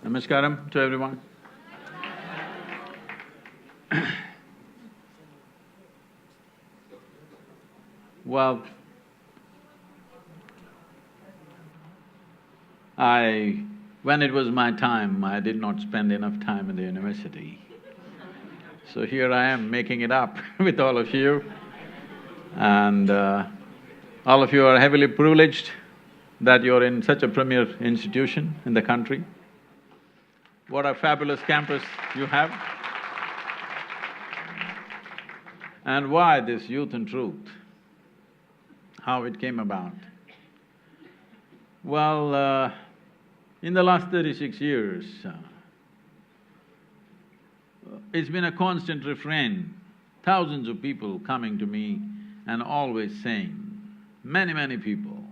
Namaskaram to everyone. Well, when it was my time, I did not spend enough time in the university. So here I am making it up with all of you. And all of you are heavily privileged that you're in such a premier institution in the country. What a fabulous campus you have. And why this Youth and Truth? How it came about? Well, in the last 36 years, it's been a constant refrain, thousands of people coming to me and always saying, many people,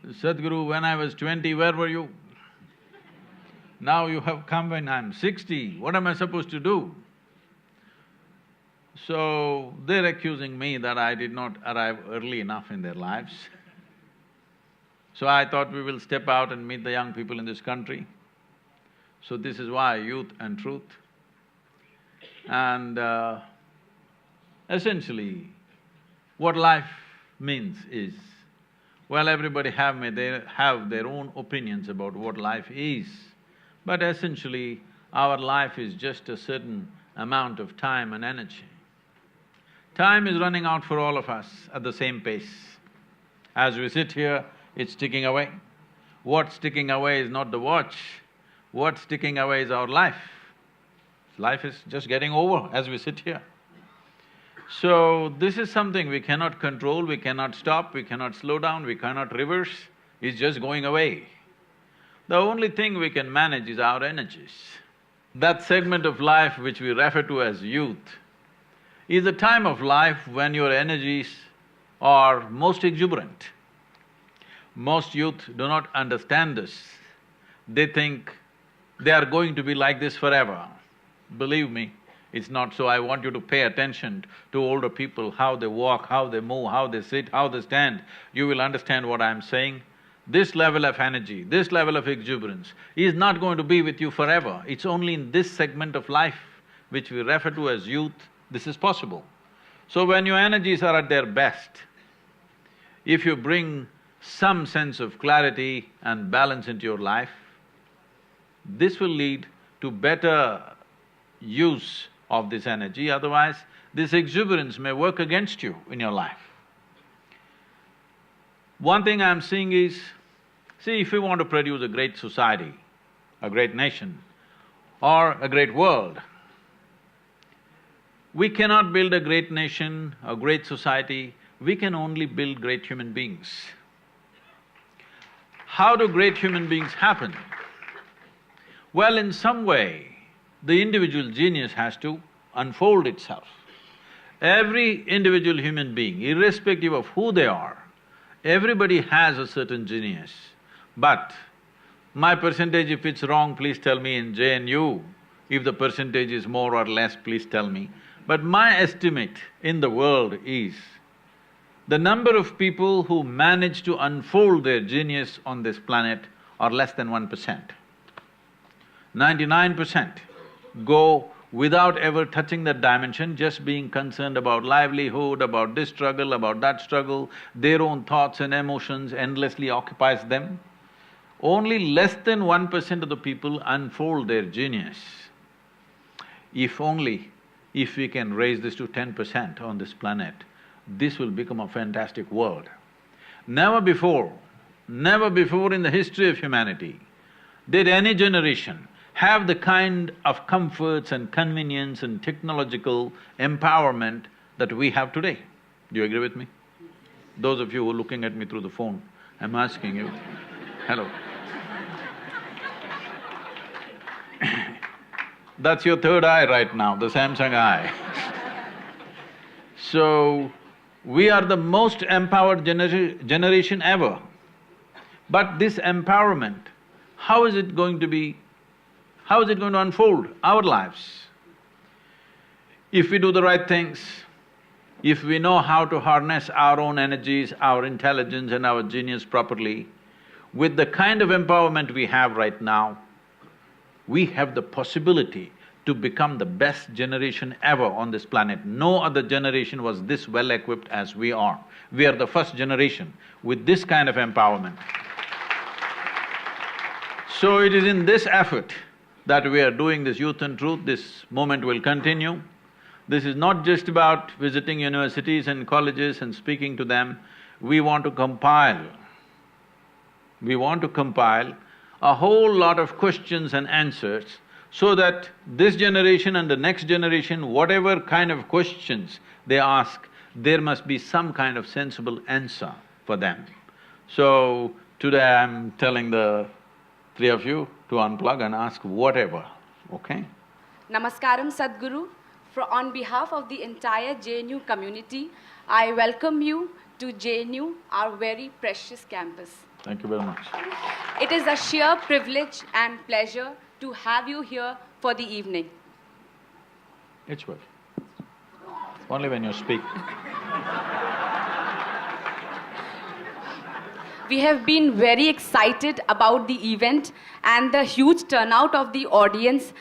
Sadhguru, when I was 20, where were you? Now you have come when I'm 60, what am I supposed to do? So, they're accusing me that I did not arrive early enough in their lives. So I thought we will step out and meet the young people in this country. So this is why Youth and Truth. And essentially, what life means is, well, everybody they have their own opinions about what life is, but essentially, our life is just a certain amount of time and energy. Time is running out for all of us at the same pace. As we sit here, it's ticking away. What's ticking away is not the watch, what's ticking away is our life. Life is just getting over as we sit here. So, this is something we cannot control, we cannot stop, we cannot slow down, we cannot reverse, it's just going away. The only thing we can manage is our energies. That segment of life which we refer to as youth is a time of life when your energies are most exuberant. Most youth do not understand this. They think they are going to be like this forever. Believe me, it's not so. I want you to pay attention to older people, how they walk, how they move, how they sit, how they stand. You will understand what I'm saying. This level of energy, this level of exuberance is not going to be with you forever. It's only in this segment of life which we refer to as youth, this is possible. So when your energies are at their best, if you bring some sense of clarity and balance into your life, this will lead to better use of this energy, otherwise this exuberance may work against you in your life. One thing I'm seeing is, see, if we want to produce a great society, a great nation, or a great world, we cannot build a great nation, a great society, we can only build great human beings. How do great human beings happen? Well, in some way, the individual genius has to unfold itself. Every individual human being, irrespective of who they are, everybody has a certain genius. But my percentage, if it's wrong, please tell me in JNU. If the percentage is more or less, please tell me. But my estimate in the world is, the number of people who manage to unfold their genius on this planet are less than 1%. 99% go without ever touching that dimension, just being concerned about livelihood, about this struggle, about that struggle, their own thoughts and emotions endlessly occupies them. Only less than 1% of the people unfold their genius. If we can raise this to 10% on this planet, this will become a fantastic world. Never before in the history of humanity did any generation have the kind of comforts and convenience and technological empowerment that we have today. Do you agree with me? Those of you who are looking at me through the phone, I'm asking you, hello. That's your third eye right now, the Samsung eye. So, we are the most empowered generation ever. But this empowerment, how is it going to unfold our lives? If we do the right things, if we know how to harness our own energies, our intelligence and our genius properly, with the kind of empowerment we have right now, we have the possibility to become the best generation ever on this planet. No other generation was this well equipped as we are. We are the first generation with this kind of empowerment. So it is in this effort that we are doing this Youth and Truth. This movement will continue. This is not just about visiting universities and colleges and speaking to them. We want to compile a whole lot of questions and answers so that this generation and the next generation, whatever kind of questions they ask, there must be some kind of sensible answer for them. So, today I'm telling the three of you to unplug and ask whatever, okay? Namaskaram, Sadhguru. On behalf of the entire JNU community, I welcome you to JNU, our very precious campus. Thank you very much. It is a sheer privilege and pleasure to have you here for the evening. It's well. Only when you speak. We have been very excited about the event, and the huge turnout of the audience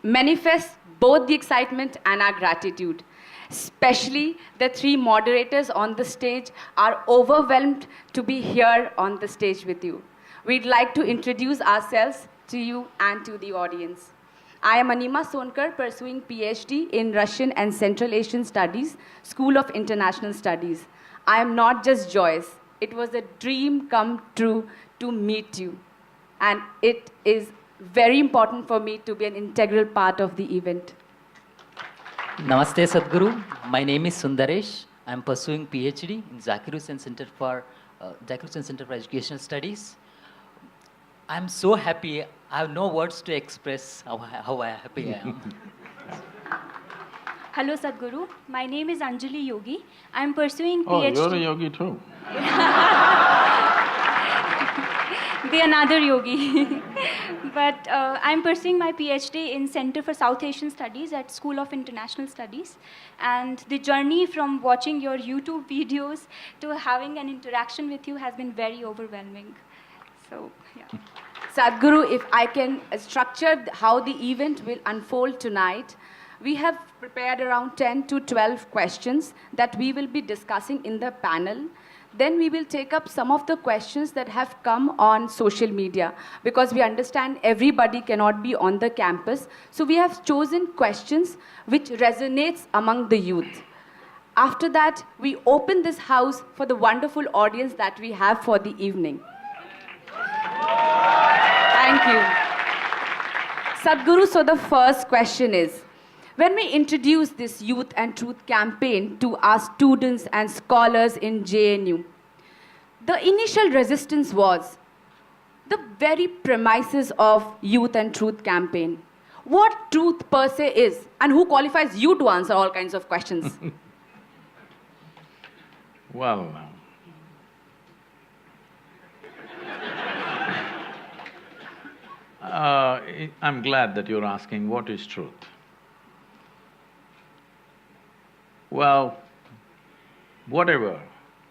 manifests both the excitement and our gratitude. Especially the three moderators on the stage are overwhelmed to be here on the stage with you. We'd like to introduce ourselves to you and to the audience. I am Anima Sonkar, pursuing PhD in Russian and Central Asian Studies, School of International Studies. I am not just joyous. It was a dream come true to meet you. And it is very important for me to be an integral part of the event. Namaste Sadhguru, my name is Sundaresh. I am pursuing PhD in Zakir Hussain Center for Educational Studies. I am so happy, I have no words to express how happy I am. Hello Sadhguru, my name is Anjali Yogi. I am pursuing Oh, PhD. you're a yogi too. The another yogi. But I'm pursuing my PhD in Center for South Asian Studies at School of International Studies. And the journey from watching your YouTube videos to having an interaction with you has been very overwhelming. So, yeah. Sadhguru, if I can structure how the event will unfold tonight, we have prepared around 10 to 12 questions that we will be discussing in the panel. Then we will take up some of the questions that have come on social media, because we understand everybody cannot be on the campus. So we have chosen questions which resonates among the youth. After that, we open this house for the wonderful audience that we have for the evening. Thank you. Sadhguru, so the first question is, when we introduce this Youth and Truth campaign to our students and scholars in JNU, the initial resistance was the very premises of Youth and Truth campaign. What truth per se is, and who qualifies you to answer all kinds of questions? Well, I'm glad that you're asking what is truth. Well, whatever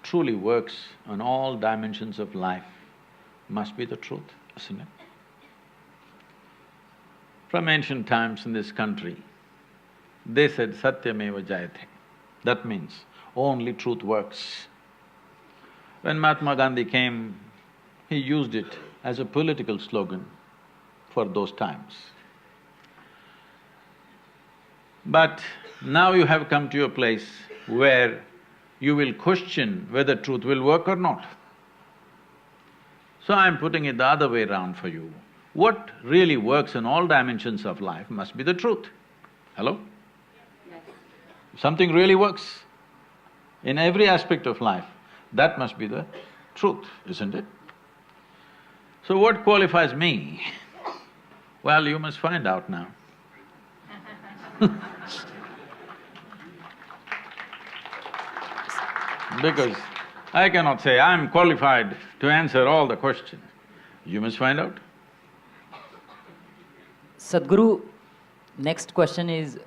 truly works on all dimensions of life must be the truth, isn't it? From ancient times in this country, they said Satyameva Jayate. That means only truth works. When Mahatma Gandhi came, he used it as a political slogan for those times. But now you have come to a place where you will question whether truth will work or not. So I'm putting it the other way around for you. What really works in all dimensions of life must be the truth. Hello? Yes. If something really works in every aspect of life, that must be the truth, isn't it? So what qualifies me? Well, you must find out now. Because I cannot say, I'm qualified to answer all the questions. You must find out. Sadhguru, next question is,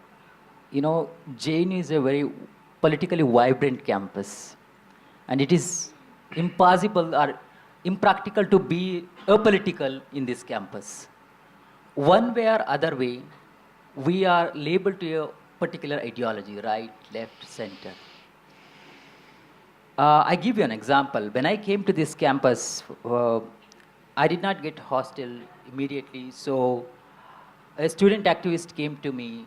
JNU is a very politically vibrant campus, and it is impossible or impractical to be apolitical in this campus. One way or other way, we are labeled to a particular ideology, right, left, center. I give you an example. When I came to this campus, I did not get hostel immediately, so a student activist came to me.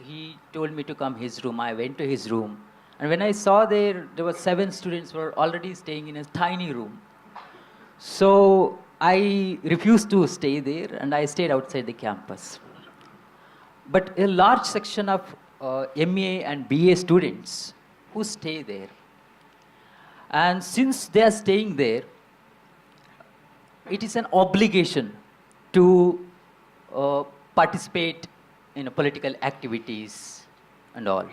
He told me to come his room. I went to his room. And when I saw there were 7 students who were already staying in a tiny room. So I refused to stay there and I stayed outside the campus. But a large section of MA and BA students who stay there. And since they are staying there, it is an obligation to participate in political activities and all.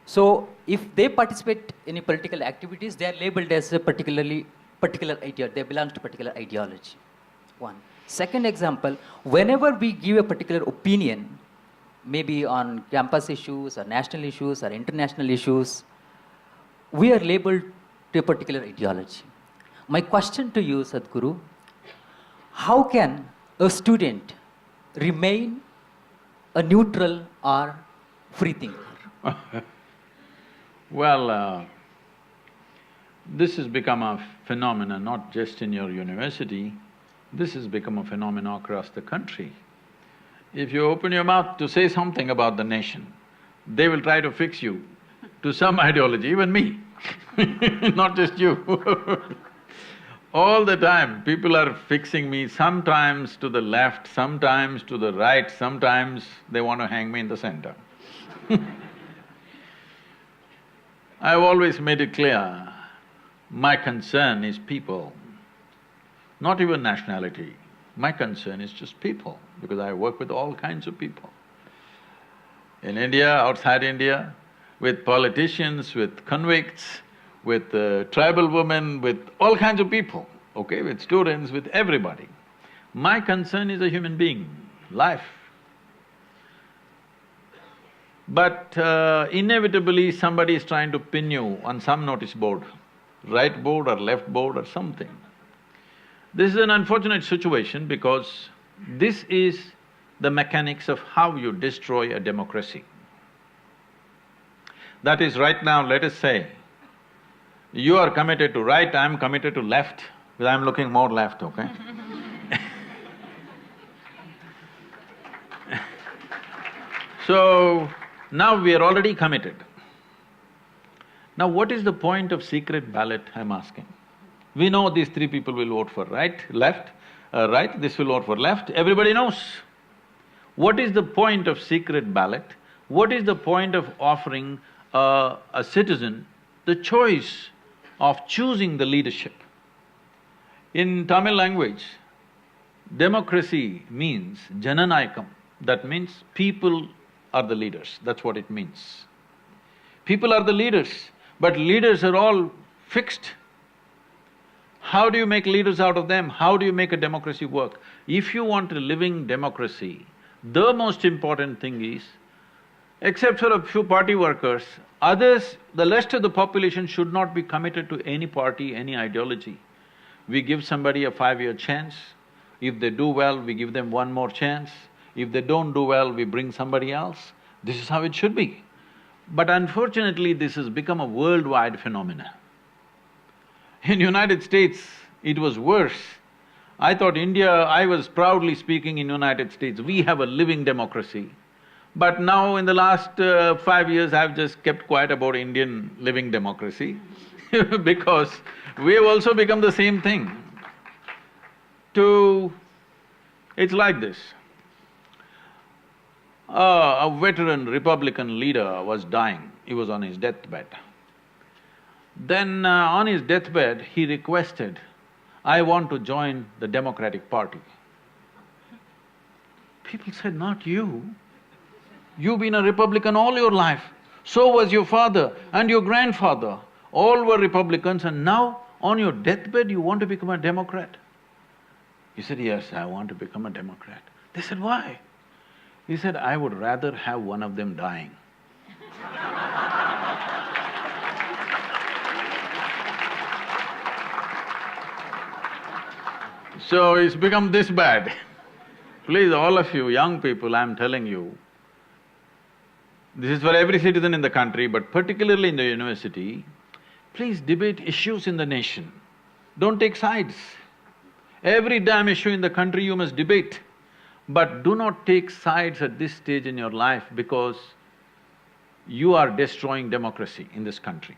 So if they participate in political activities, they are labeled as a particular ideology. They belong to particular ideology. One. Second example, whenever we give a particular opinion, maybe on campus issues or national issues or international issues, we are labeled to a particular ideology. My question to you, Sadhguru, how can a student remain a neutral or free thinker? Well, this has become a phenomenon not just in your university, this has become a phenomenon across the country. If you open your mouth to say something about the nation, they will try to fix you to some ideology, even me, not just you. All the time, people are fixing me, sometimes to the left, sometimes to the right, sometimes they want to hang me in the center. I've always made it clear, my concern is people, not even nationality. My concern is just people, because I work with all kinds of people. In India, outside India, with politicians, with convicts, with tribal women, with all kinds of people, okay, with students, with everybody. My concern is a human being, life. But inevitably somebody is trying to pin you on some notice board, right board or left board or something. This is an unfortunate situation because this is the mechanics of how you destroy a democracy. That is, right now, let us say, you are committed to right, I'm committed to left, because I'm looking more left, okay? So, now we are already committed. Now what is the point of secret ballot, I'm asking? We know these 3 people will vote for right, left, right, this will vote for left, everybody knows. What is the point of secret ballot? What is the point of offering a citizen the choice of choosing the leadership? In Tamil language, democracy means jananayakam, that means people are the leaders, that's what it means. People are the leaders, but leaders are all fixed. How do you make leaders out of them? How do you make a democracy work? If you want a living democracy, the most important thing is, except for a few party workers, others, the rest of the population should not be committed to any party, any ideology. We give somebody a 5-year chance, if they do well, we give them one more chance, if they don't do well, we bring somebody else. This is how it should be. But unfortunately, this has become a worldwide phenomena. In United States, it was worse. I thought I was proudly speaking in United States, we have a living democracy. But now in the last 5 years, I've just kept quiet about Indian living democracy because we've also become the same thing. It's like this. A veteran Republican leader was dying, he was on his deathbed. Then on his deathbed, he requested, I want to join the Democratic Party. People said, not you. You've been a Republican all your life, so was your father and your grandfather. All were Republicans and now on your deathbed you want to become a Democrat? He said, yes, I want to become a Democrat. They said, why? He said, I would rather have one of them dying. So it's become this bad. Please, all of you young people, I'm telling you, this is for every citizen in the country, but particularly in the university, please debate issues in the nation. Don't take sides. Every damn issue in the country you must debate. But do not take sides at this stage in your life because you are destroying democracy in this country.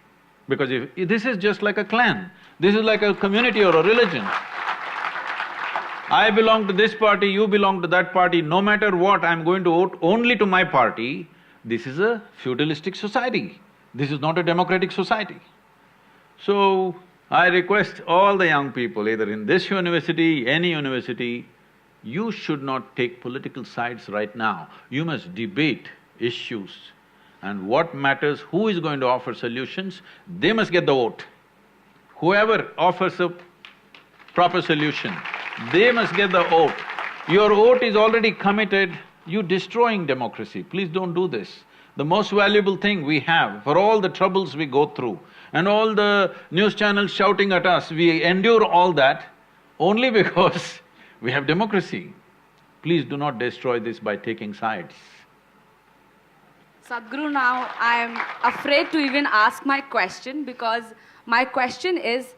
Because if… this is just like a clan, this is like a community or a religion. I belong to this party, you belong to that party, no matter what, I'm going to vote only to my party. This is a feudalistic society. This is not a democratic society. So, I request all the young people, either in this university, any university, you should not take political sides right now. You must debate issues, and what matters, who is going to offer solutions, they must get the vote. Whoever offers a proper solution, they must get the vote. Your vote is already committed, you're destroying democracy. Please don't do this. The most valuable thing we have, for all the troubles we go through, and all the news channels shouting at us, we endure all that only because we have democracy. Please do not destroy this by taking sides. Sadhguru, now I am afraid to even ask my question because my question is,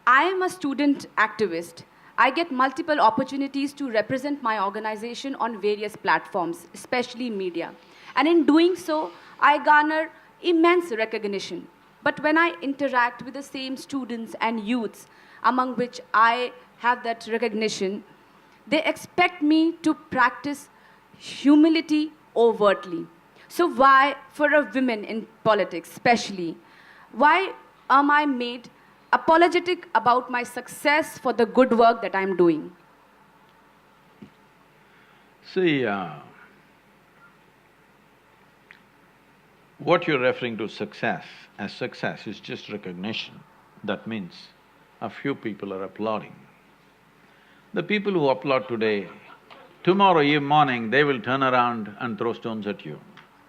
I am a student activist. I get multiple opportunities to represent my organization on various platforms, especially media. And in doing so, I garner immense recognition. But when I interact with the same students and youths, among which I have that recognition, they expect me to practice humility overtly. So why, for a woman in politics especially, why am I made apologetic about my success for the good work that I'm doing? See, what you're referring to success is just recognition. That means a few people are applauding. The people who applaud today, tomorrow morning they will turn around and throw stones at you,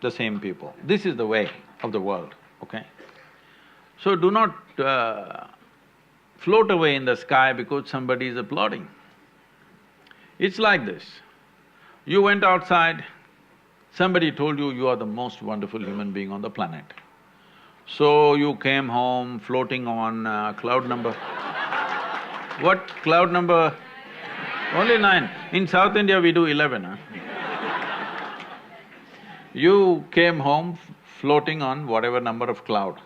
the same people. This is the way of the world, okay? So do not float away in the sky because somebody is applauding. It's like this, you went outside, somebody told you, you are the most wonderful human being on the planet. So you came home floating on cloud number… What cloud number? Only 9. In South India we do 11, huh? You came home floating on whatever number of cloud.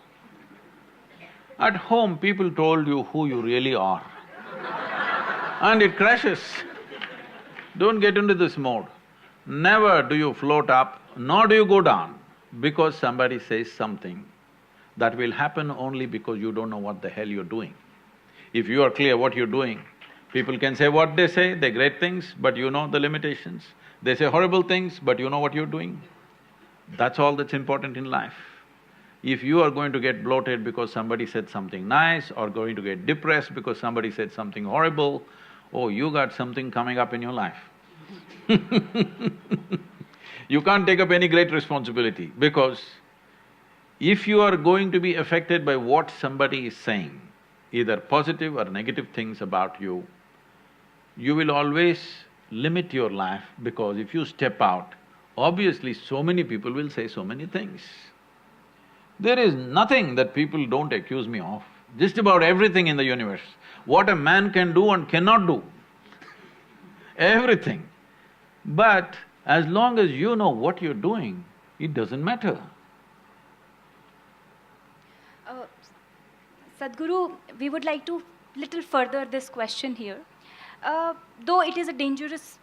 At home, people told you who you really are. And it crashes. Don't get into this mode. Never do you float up, nor do you go down because somebody says something. That will happen only because you don't know what the hell you're doing. If you are clear what you're doing, people can say what they say, they're great things, but you know the limitations. They say horrible things, but you know what you're doing. That's all that's important in life. If you are going to get bloated because somebody said something nice, or going to get depressed because somebody said something horrible, oh, you got something coming up in your life. You can't take up any great responsibility because if you are going to be affected by what somebody is saying, either positive or negative things about you, you will always limit your life because if you step out, obviously so many people will say so many things. There is nothing that people don't accuse me of, just about everything in the universe. What a man can do and cannot do, everything. But as long as you know what you're doing, it doesn't matter. Sadhguru, we would like to little further this question here. Though it is a dangerous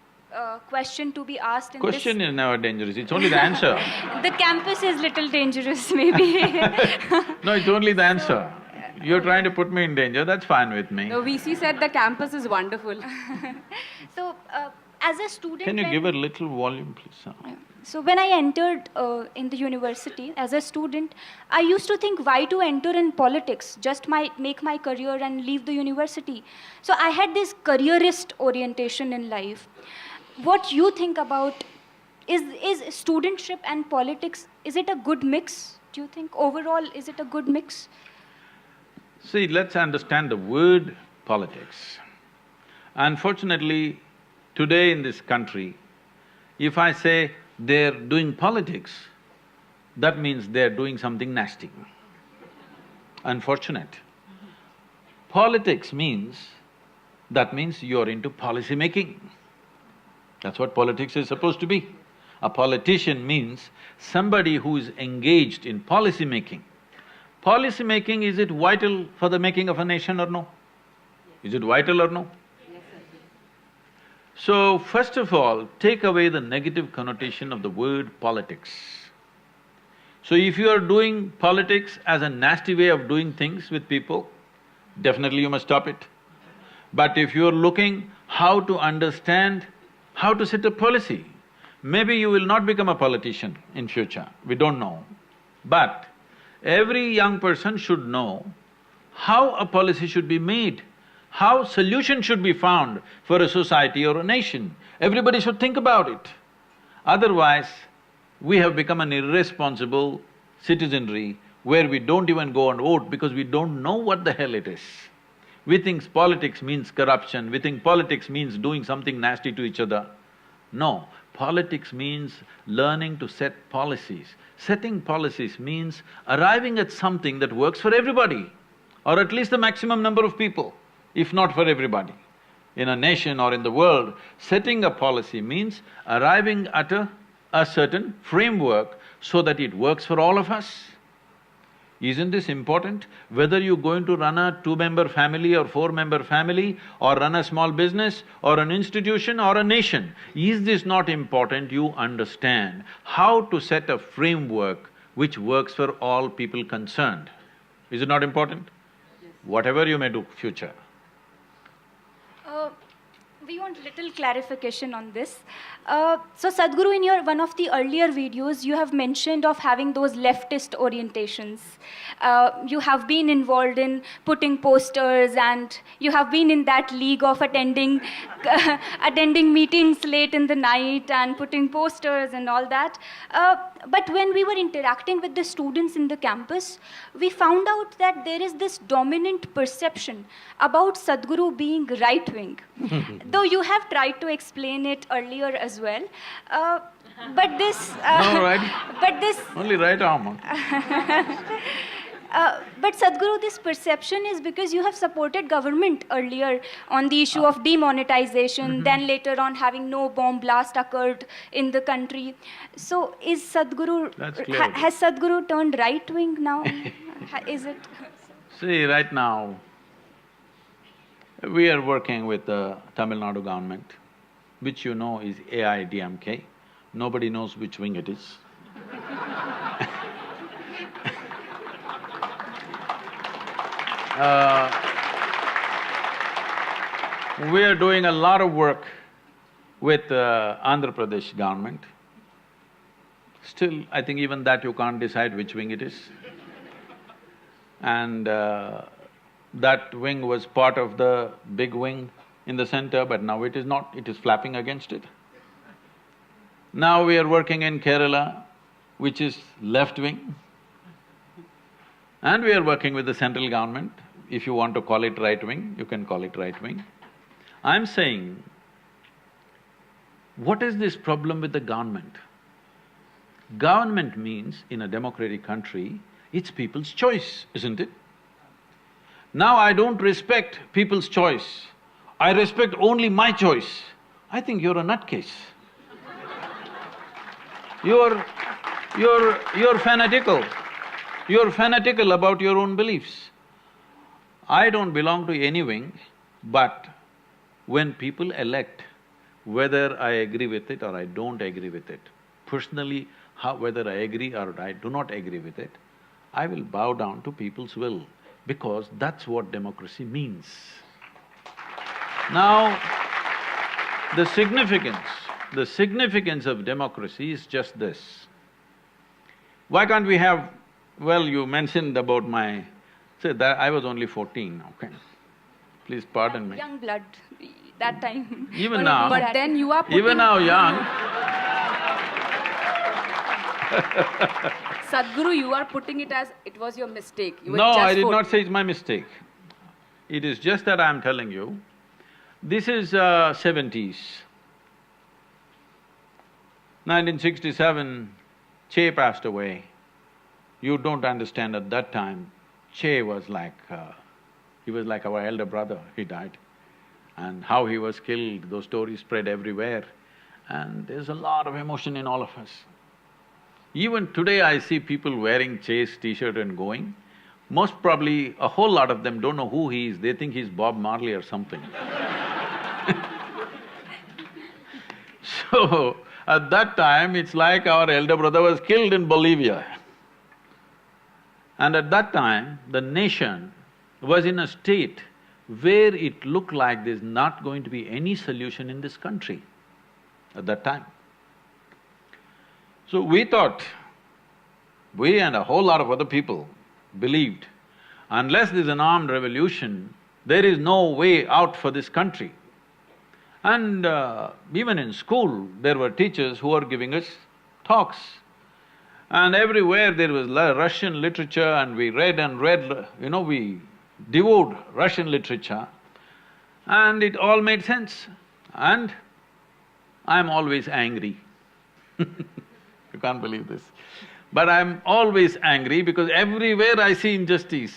question to be asked in Question is never dangerous, it's only the answer. The campus is little dangerous maybe. No, it's only the answer. You're trying to put me in danger, that's fine with me. The VC said the campus is wonderful. So, as a student… Can you give a little volume, please? Yeah. So when I entered in the university as a student, I used to think why to enter in politics, just make my career and leave the university. So I had this careerist orientation in life. What you think about, is studentship and politics, is it a good mix? Do you think overall, is it a good mix? See, let's understand the word politics. Unfortunately, today in this country, if I say they're doing politics, that means they're doing something nasty. Unfortunate. Politics means, that means you're into policy making. That's what politics is supposed to be. A politician means somebody who is engaged in policy making. Policy making, is it vital for the making of a nation or no? Is it vital or no? So, first of all, take away the negative connotation of the word politics. So if you are doing politics as a nasty way of doing things with people, definitely you must stop it. But if you are looking how to understand, how to set a policy, maybe you will not become a politician in future, we don't know. But every young person should know how a policy should be made, how solution should be found for a society or a nation. Everybody should think about it. Otherwise, we have become an irresponsible citizenry where we don't even go and vote because we don't know what the hell it is. We think politics means corruption, we think politics means doing something nasty to each other. No, politics means learning to set policies. Setting policies means arriving at something that works for everybody, or at least the maximum number of people, if not for everybody. In a nation or in the world, setting a policy means arriving at a certain framework so that it works for all of us. Isn't this important? Whether you're going to run a two-member family or four-member family, or run a small business or an institution or a nation, is this not important? You understand how to set a framework which works for all people concerned. Is it not important? Yes. Whatever you may do future. We want little clarification on this. So Sadhguru, in your one of the earlier videos, you have mentioned of having those leftist orientations. You have been involved in putting posters, and you have been in that league of attending attending meetings late in the night and putting posters and all that. But when we were interacting with the students in the campus, we found out that there is this dominant perception about Sadhguru being right-wing. Though you have tried to explain it earlier as well, but this… No, right? But this… Only right arm. But Sadhguru, this perception is because you have supported government earlier on the issue of demonetization, then later on having no bomb blast occurred in the country. So is Sadhguru… has Sadhguru turned right-wing now? Is it… See, right now, we are working with the Tamil Nadu government, which you know is AIDMK. Nobody knows which wing it is. We are doing a lot of work with Andhra Pradesh government. Still, I think even that you can't decide which wing it is. And that wing was part of the big wing in the center, but now it is not, it is flapping against it. Now we are working in Kerala, which is left wing, and we are working with the central government. If you want to call it right wing, you can call it right wing. I'm saying, what is this problem with the government? Government means, in a democratic country, it's people's choice, isn't it? Now I don't respect people's choice, I respect only my choice. I think you're a nutcase. You're fanatical. You're fanatical about your own beliefs. I don't belong to any wing, but when people elect, whether I agree with it or I don't agree with it, personally, whether I agree or I do not agree with it, I will bow down to people's will, because that's what democracy means. Now, the significance of democracy is just this. Why can't we have… well, you mentioned about my… say that I was only 14, okay? Please pardon me. Young blood, that time. Even now… But then you are putting… even now young. Sadhguru, you are putting it as it was your mistake. You were No, just I did 14. not say it's my mistake. It is just that I am telling you, This is 70s. 1967, Che passed away. You don't understand at that time, Che was like… he was like our elder brother, he died. And how he was killed, those stories spread everywhere. And there's a lot of emotion in all of us. Even today I see people wearing Che's t-shirt and going. Most probably, a whole lot of them don't know who he is, they think he's Bob Marley or something. So, at that time, it's like our elder brother was killed in Bolivia. And at that time, the nation was in a state where it looked like there's not going to be any solution in this country at that time. So we thought, we and a whole lot of other people believed, unless there's an armed revolution, there is no way out for this country. And even in school, there were teachers who were giving us talks. And everywhere there was Russian literature and we read and read, we devoured Russian literature and it all made sense. And I'm always angry. You can't believe this. But I'm always angry because everywhere I see injustice.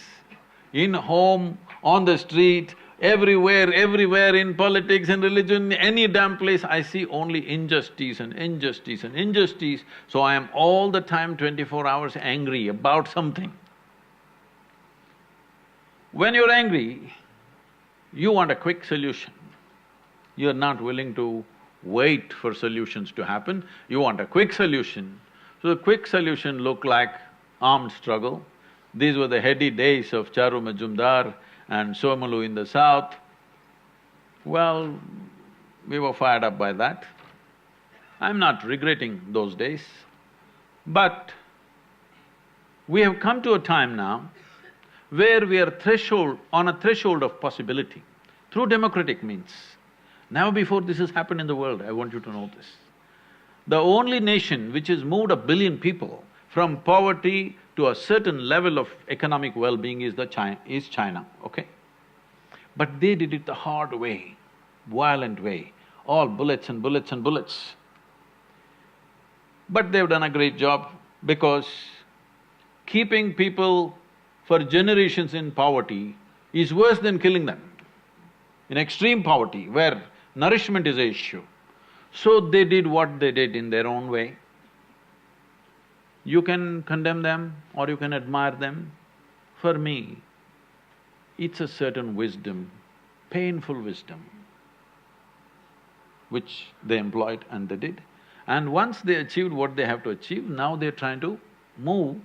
In home, on the street, everywhere in politics and religion, any damn place I see only injustice and injustice and injustice. So I am all the time 24 hours angry about something. When you're angry, you want a quick solution. You're not willing to wait for solutions to happen, you want a quick solution. So the quick solution looked like armed struggle. These were the heady days of Charu Majumdar and Somalu in the south. Well, we were fired up by that. I'm not regretting those days, but we have come to a time now where we are on a threshold of possibility through democratic means. Never before this has happened in the world, I want you to know this. The only nation which has moved 1 billion people from poverty to a certain level of economic well-being is China, okay? But they did it the hard way, violent way, all bullets and bullets and bullets. But they've done a great job because keeping people for generations in poverty is worse than killing them. In extreme poverty, where nourishment is an issue. So they did what they did in their own way. You can condemn them or you can admire them. For me, it's a certain wisdom, painful wisdom, which they employed and they did. And once they achieved what they have to achieve, now they're trying to move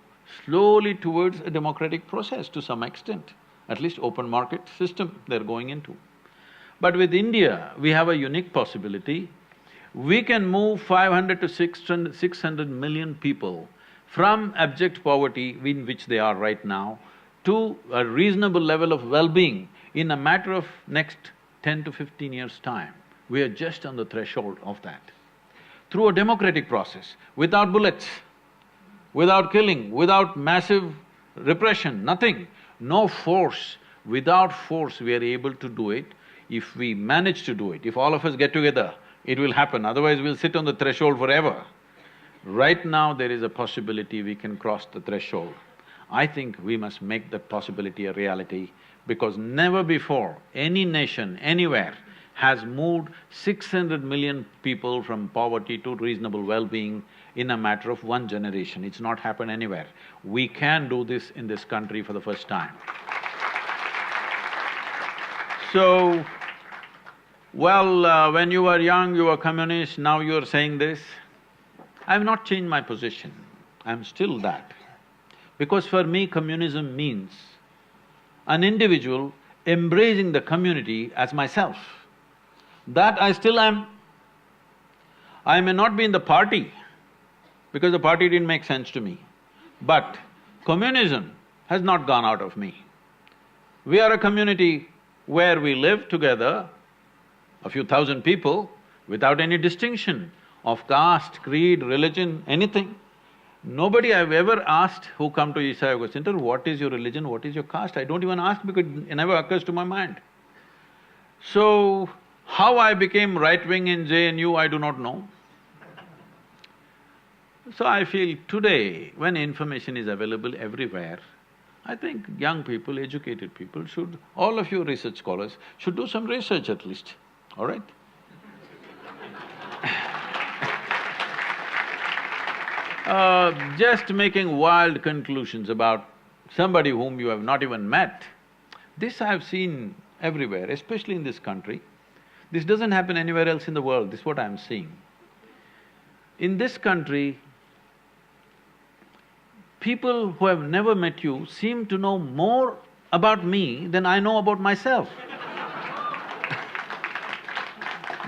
slowly towards a democratic process to some extent. At least open market system they're going into. But with India, we have a unique possibility. We can move 500 to 600 million people from abject poverty in which they are right now to a reasonable level of well-being in a matter of next 10 to 15 years' time. We are just on the threshold of that. Through a democratic process, without bullets, without killing, without massive repression, nothing, no force. Without force, we are able to do it. If we manage to do it, if all of us get together, it will happen, otherwise we'll sit on the threshold forever. Right now there is a possibility we can cross the threshold. I think we must make that possibility a reality because never before any nation, anywhere, has moved 600 million people from poverty to reasonable well-being in a matter of one generation. It's not happened anywhere. We can do this in this country for the first time. So, well, when you were young, you were communist, now you are saying this. I have not changed my position, I'm still that. Because for me, communism means an individual embracing the community as myself. That I still am. I may not be in the party, because the party didn't make sense to me, but communism has not gone out of me. We are a community where we live together, a few thousand people, without any distinction of caste, creed, religion, anything. Nobody I've ever asked who come to Isha Yoga Center, what is your religion, what is your caste? I don't even ask because it never occurs to my mind. So, How I became right-wing in JNU, I do not know. So I feel today, when information is available everywhere, I think young people, educated people should… all of you research scholars should do some research at least, all right? Just making wild conclusions about somebody whom you have not even met, this I've seen everywhere, especially in this country. This doesn't happen anywhere else in the world, this is what I'm seeing. In this country, people who have never met you seem to know more about me than I know about myself.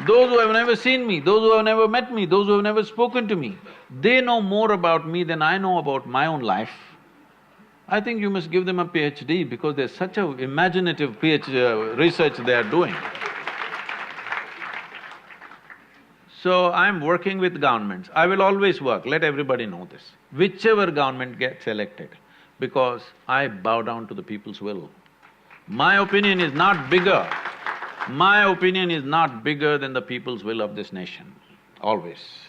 Those who have never seen me, those who have never met me, those who have never spoken to me, they know more about me than I know about my own life. I think you must give them a PhD because there's such a imaginative research they are doing. So I'm working with governments. I will always work, let everybody know this. Whichever government gets elected, because I bow down to the people's will. My opinion is not bigger. My opinion is not bigger than the people's will of this nation, always.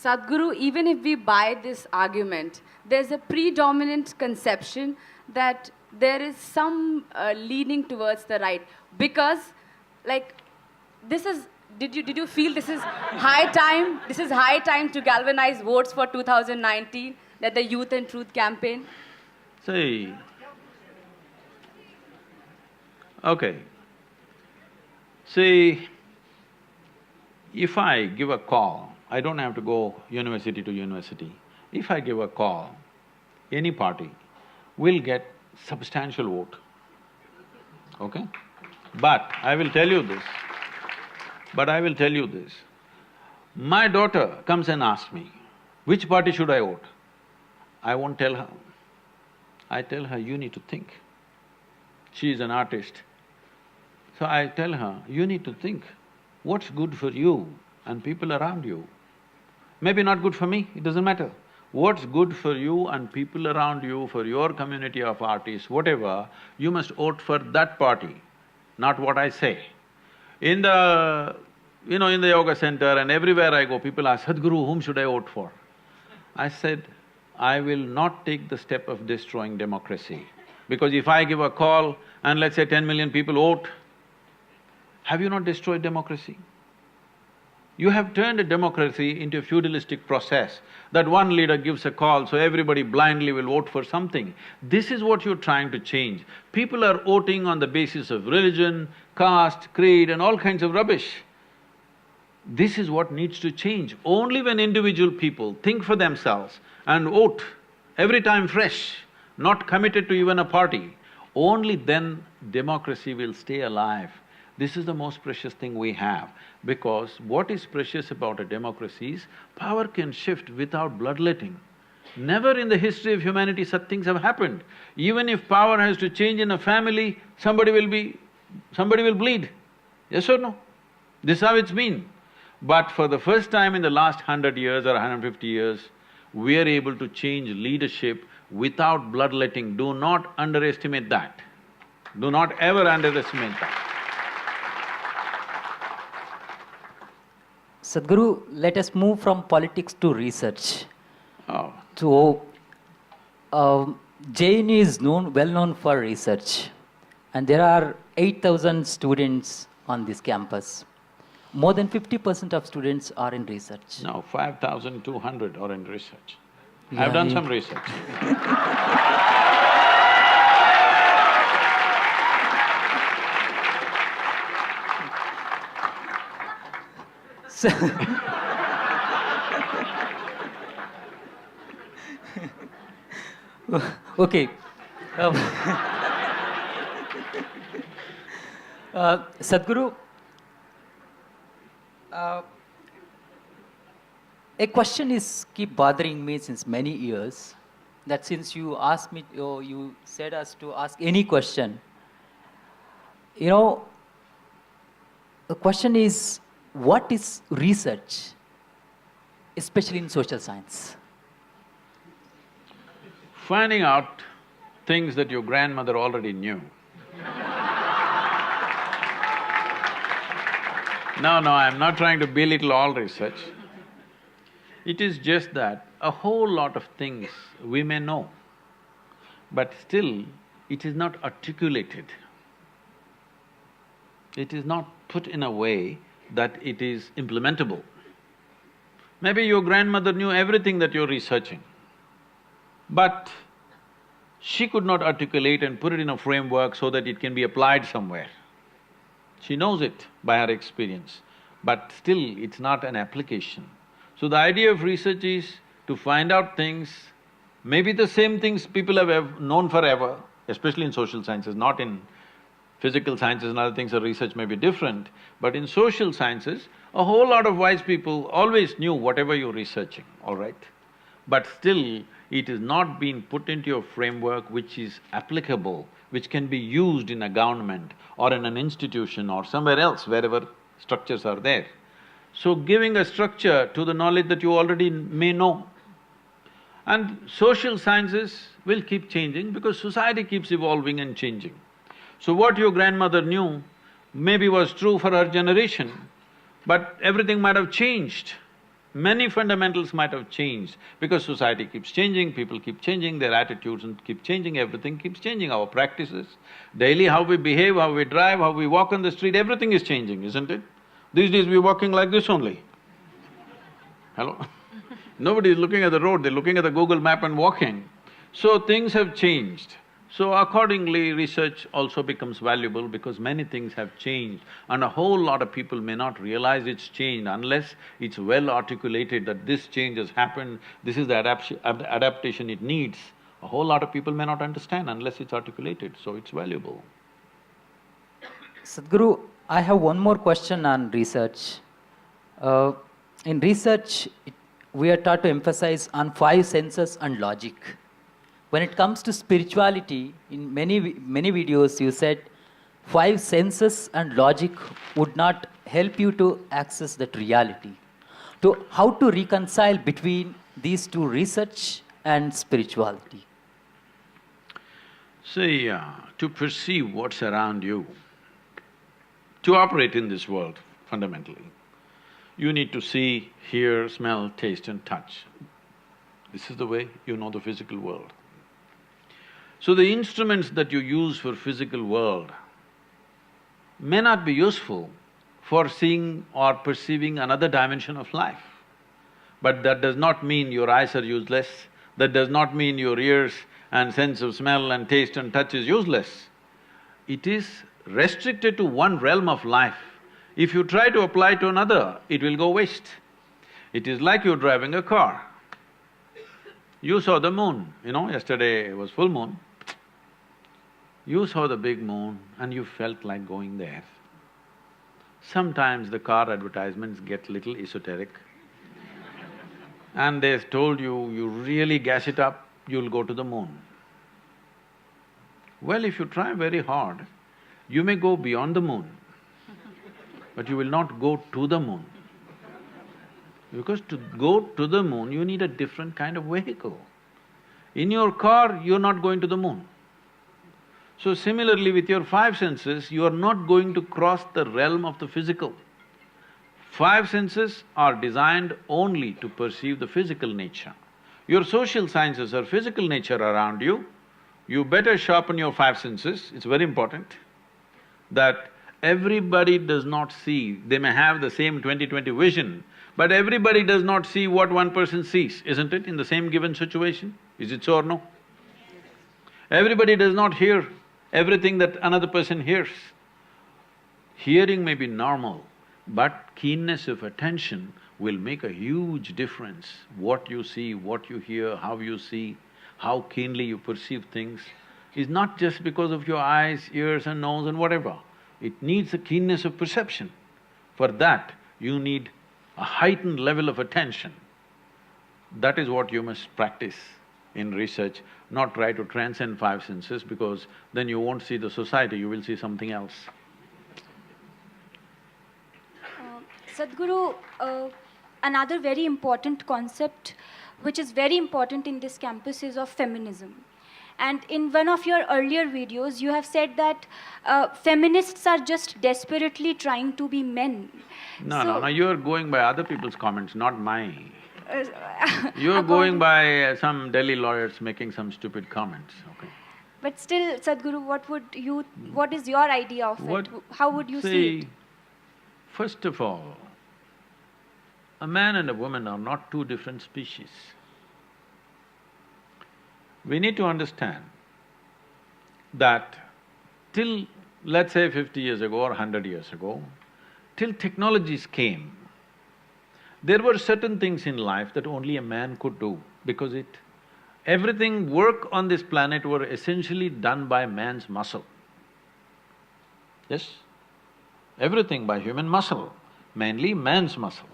Sadhguru, even if we buy this argument, there's a predominant conception that there is some leaning towards the right. Because, like, this is… Did you feel this is high time? This is high time to galvanize votes for 2019, that the Youth and Truth campaign? See… okay. See, if I give a call, I don't have to go university to university. If I give a call, any party will get substantial vote, okay? But I will tell you this, my daughter comes and asks me, which party should I vote? I won't tell her. I tell her, you need to think. She is an artist. So I tell her, you need to think, what's good for you and people around you? Maybe not good for me, it doesn't matter. What's good for you and people around you, for your community of artists, whatever, you must vote for that party, not what I say. In the… in the yoga center and everywhere I go, people ask, Sadhguru, whom should I vote for? I said, I will not take the step of destroying democracy. Because if I give a call and let's say 10 million people vote, have you not destroyed democracy? You have turned a democracy into a feudalistic process, that one leader gives a call, so everybody blindly will vote for something. This is what you're trying to change. People are voting on the basis of religion, caste, creed and all kinds of rubbish. This is what needs to change. Only when individual people think for themselves and vote every time fresh, not committed to even a party, only then democracy will stay alive. This is the most precious thing we have, because what is precious about a democracy is power can shift without bloodletting. Never in the history of humanity such things have happened. Even if power has to change in a family, somebody will bleed. Yes or no? This is how it's been. But for the first time in the last 100 years or 150 years, we are able to change leadership without bloodletting. Do not underestimate that. Do not ever underestimate that. Sadhguru, let us move from politics to research. Oh. So, JNU is well known for research, and there are 8,000 students on this campus. More than 50% of students are in research. No, 5,200 are in research. I've done some research. So okay. Sadhguru, a question is keep bothering me since many years, that since you asked me, you said us to ask any question, the question is, what is research, especially in social science? Finding out things that your grandmother already knew. No, I'm not trying to belittle all research. It is just that a whole lot of things we may know, but still it is not articulated. It is not put in a way that it is implementable. Maybe your grandmother knew everything that you're researching, but she could not articulate and put it in a framework so that it can be applied somewhere. She knows it by her experience, but still it's not an application. So the idea of research is to find out things, maybe the same things people have known forever, especially in social sciences, not in physical sciences and other things, the research may be different, but in social sciences, a whole lot of wise people always knew whatever you're researching, all right? But still, it is not being put into a framework which is applicable, which can be used in a government or in an institution or somewhere else, wherever structures are there. So giving a structure to the knowledge that you already may know. And social sciences will keep changing because society keeps evolving and changing. So what your grandmother knew maybe was true for her generation, but everything might have changed. Many fundamentals might have changed because society keeps changing, people keep changing, their attitudes and keep changing, everything keeps changing, our practices. Daily how we behave, how we drive, how we walk on the street, everything is changing, isn't it? These days we're walking like this only. Hello? Nobody is looking at the road, they're looking at the Google map and walking. So things have changed. So accordingly, research also becomes valuable because many things have changed and a whole lot of people may not realize it's changed unless it's well articulated that this change has happened, this is the adaptation it needs. A whole lot of people may not understand unless it's articulated, so it's valuable. Sadhguru, I have one more question on research. In research, we are taught to emphasize on 5 senses and logic. When it comes to spirituality, in many videos you said 5 senses and logic would not help you to access that reality. So how to reconcile between these two, research and spirituality? See, to perceive what's around you, to operate in this world fundamentally, you need to see, hear, smell, taste and touch. This is the way you know the physical world. So the instruments that you use for physical world may not be useful for seeing or perceiving another dimension of life. But that does not mean your eyes are useless, that does not mean your ears and sense of smell and taste and touch is useless. It is restricted to one realm of life. If you try to apply to another, it will go waste. It is like you're driving a car. You saw the moon, yesterday was full moon. You saw the big moon and you felt like going there. Sometimes the car advertisements get little esoteric and they've told you, you really gas it up, you'll go to the moon. Well, if you try very hard, you may go beyond the moon, but you will not go to the moon. Because to go to the moon, you need a different kind of vehicle. In your car, you're not going to the moon. So similarly with your 5 senses, you are not going to cross the realm of the physical. 5 senses are designed only to perceive the physical nature. Your social sciences are physical nature around you, you better sharpen your 5 senses, it's very important that everybody does not see, they may have the same 20/20 vision, but everybody does not see what one person sees, isn't it, in the same given situation? Is it so or no? Everybody does not hear everything that another person hears. Hearing may be normal, but keenness of attention will make a huge difference. What you see, what you hear, how you see, how keenly you perceive things is not just because of your eyes, ears and nose and whatever. It needs a keenness of perception. For that, you need a heightened level of attention. That is what you must practice in research, not try to transcend 5 senses because then you won't see the society, you will see something else. Sadhguru, another very important concept which is very important in this campus is of feminism. And in one of your earlier videos, you have said that feminists are just desperately trying to be men. No, you're going by other people's comments, not mine. Uh, You're going by some Delhi lawyers making some stupid comments, okay? But still, Sadhguru, what is your idea of it? How would you see it? First of all, a man and a woman are not two different species. We need to understand that till, let's say 50 years ago or 100 years ago, till technologies came, there were certain things in life that only a man could do because everything work on this planet were essentially done by man's muscle. Yes? Everything by human muscle, mainly man's muscle.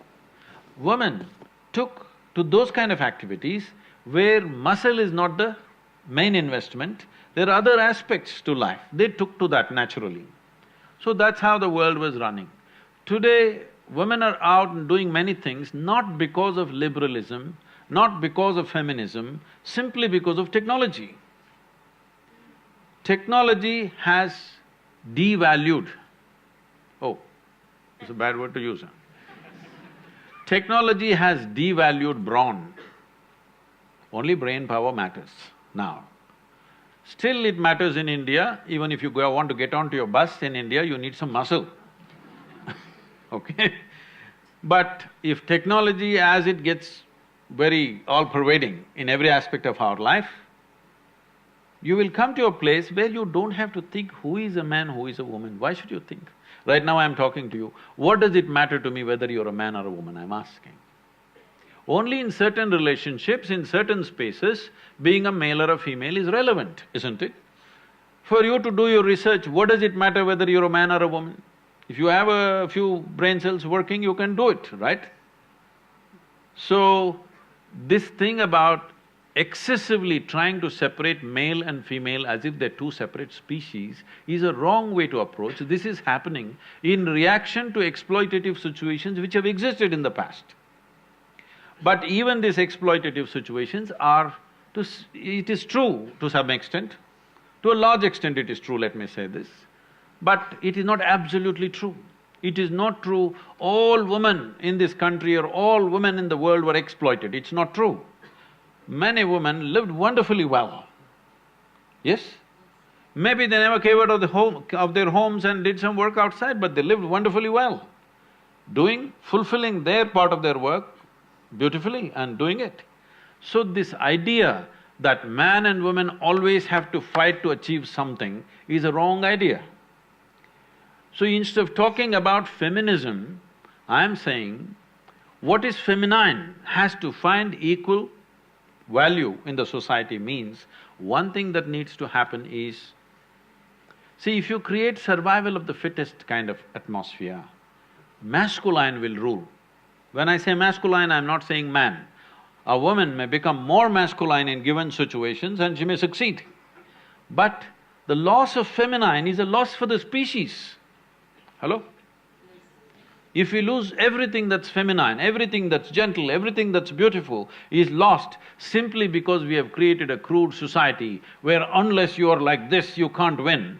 Women took to those kind of activities where muscle is not the main investment, there are other aspects to life, they took to that naturally. So that's how the world was running. Today, women are out and doing many things not because of liberalism, not because of feminism, simply because of technology. Technology has devalued… Oh, it's a bad word to use, huh? Technology has devalued brawn. Only brain power matters now. Still it matters in India, even if you want to get onto your bus in India, you need some muscle okay? But if technology, as it gets very all-pervading in every aspect of our life, you will come to a place where you don't have to think who is a man, who is a woman. Why should you think? Right now I'm talking to you, what does it matter to me whether you're a man or a woman, I'm asking. Only in certain relationships, in certain spaces, being a male or a female is relevant, isn't it? For you to do your research, what does it matter whether you're a man or a woman? If you have a few brain cells working, you can do it, right? So, this thing about excessively trying to separate male and female as if they're two separate species is a wrong way to approach. This is happening in reaction to exploitative situations which have existed in the past. But even these exploitative situations are… it is true to some extent, to a large extent it is true, let me say this, but it is not absolutely true. It is not true all women in this country or all women in the world were exploited, it's not true. Many women lived wonderfully well, yes? Maybe they never came out of their homes and did some work outside, but they lived wonderfully well, fulfilling their part of their work beautifully and doing it. So this idea that man and woman always have to fight to achieve something is a wrong idea. So instead of talking about feminism, I'm saying what is feminine has to find equal value in the society means one thing that needs to happen is… see, if you create survival of the fittest kind of atmosphere, masculine will rule. When I say masculine, I'm not saying man. A woman may become more masculine in given situations and she may succeed. But the loss of feminine is a loss for the species. Hello? If we lose everything that's feminine, everything that's gentle, everything that's beautiful is lost simply because we have created a crude society where unless you're like this, you can't win.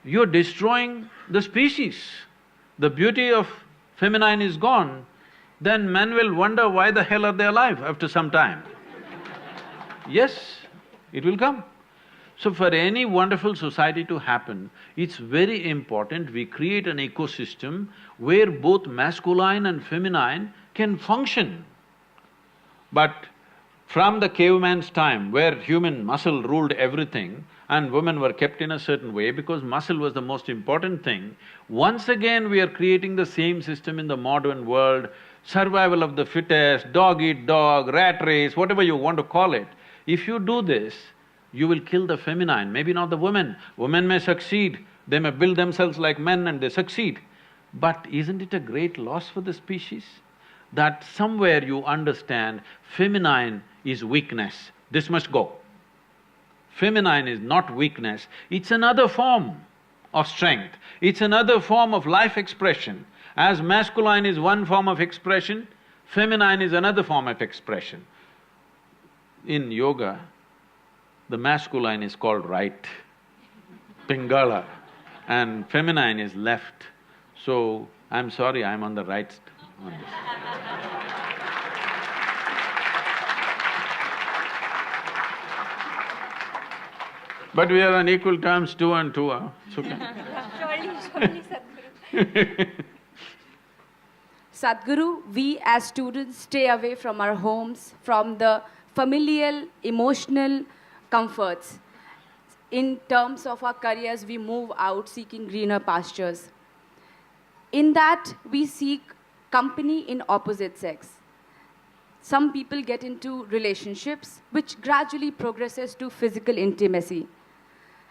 You're destroying the species. The beauty of feminine is gone, then men will wonder why the hell are they alive after some time. Yes, it will come. So for any wonderful society to happen, it's very important we create an ecosystem where both masculine and feminine can function. But from the caveman's time, where human muscle ruled everything and women were kept in a certain way because muscle was the most important thing, once again we are creating the same system in the modern world, survival of the fittest, dog eat dog, rat race, whatever you want to call it. If you do this, you will kill the feminine, maybe not the women. Women may succeed, they may build themselves like men and they succeed. But isn't it a great loss for the species? That somewhere you understand feminine is weakness, this must go. Feminine is not weakness, it's another form of strength, it's another form of life expression. As masculine is one form of expression, feminine is another form of expression. In yoga, The masculine is called right, Pingala, and feminine is left. So, I'm sorry, I'm on the right on this. But we are on equal terms, 2 and 2, huh? It's okay. Surely, Sadhguru. Sadhguru, we as students stay away from our homes, from the familial, emotional comforts. In terms of our careers, we move out seeking greener pastures. In that, we seek company in opposite sex. Some people get into relationships, which gradually progresses to physical intimacy.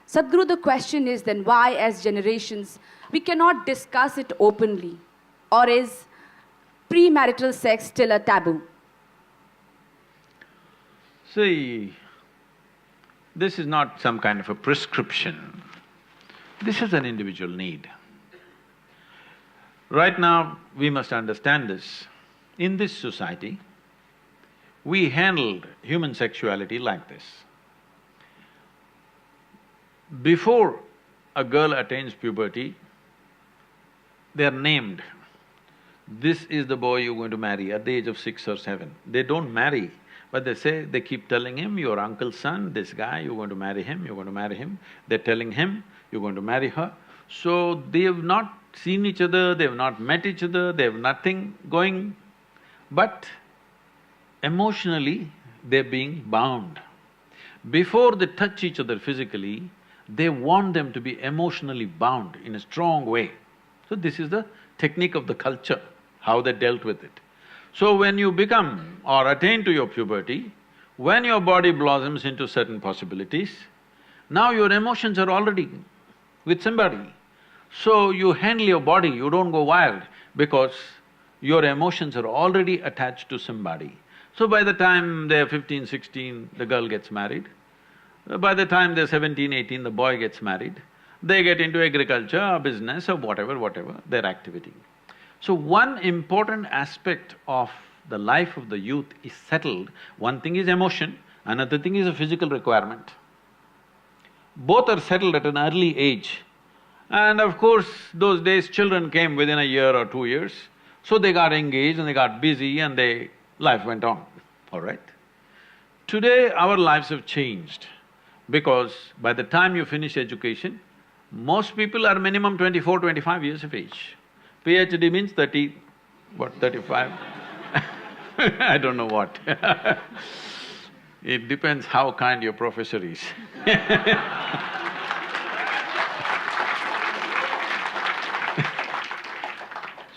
Sadhguru, the question is then why, as generations, we cannot discuss it openly? Or is premarital sex still a taboo? See, this is not some kind of a prescription. This is an individual need. Right now, we must understand this. In this society, we handled human sexuality like this. Before a girl attains puberty, they are named. This is the boy you're going to marry at the age of 6 or 7. They don't marry, but they keep telling him, your uncle's son, this guy, you're going to marry him, you're going to marry him. They're telling him, you're going to marry her. So they have not seen each other, they have not met each other, they have nothing going, but emotionally, they're being bound. Before they touch each other physically, they want them to be emotionally bound in a strong way. So this is the technique of the culture, how they dealt with it. So when you become or attain to your puberty, when your body blossoms into certain possibilities, now your emotions are already with somebody. So you handle your body, you don't go wild because your emotions are already attached to somebody. So by the time they're 15, 16, the girl gets married. By the time they're 17, 18, the boy gets married. They get into agriculture or business or whatever, their activity. So one important aspect of the life of the youth is settled. One thing is emotion, another thing is a physical requirement. Both are settled at an early age. And of course, those days children came within a year or 2 years, so they got engaged and they got busy and life went on, all right? Today, our lives have changed because by the time you finish education, most people are minimum 24, 25 years of age. PhD means 30, what, 35? I don't know what It depends how kind your professor is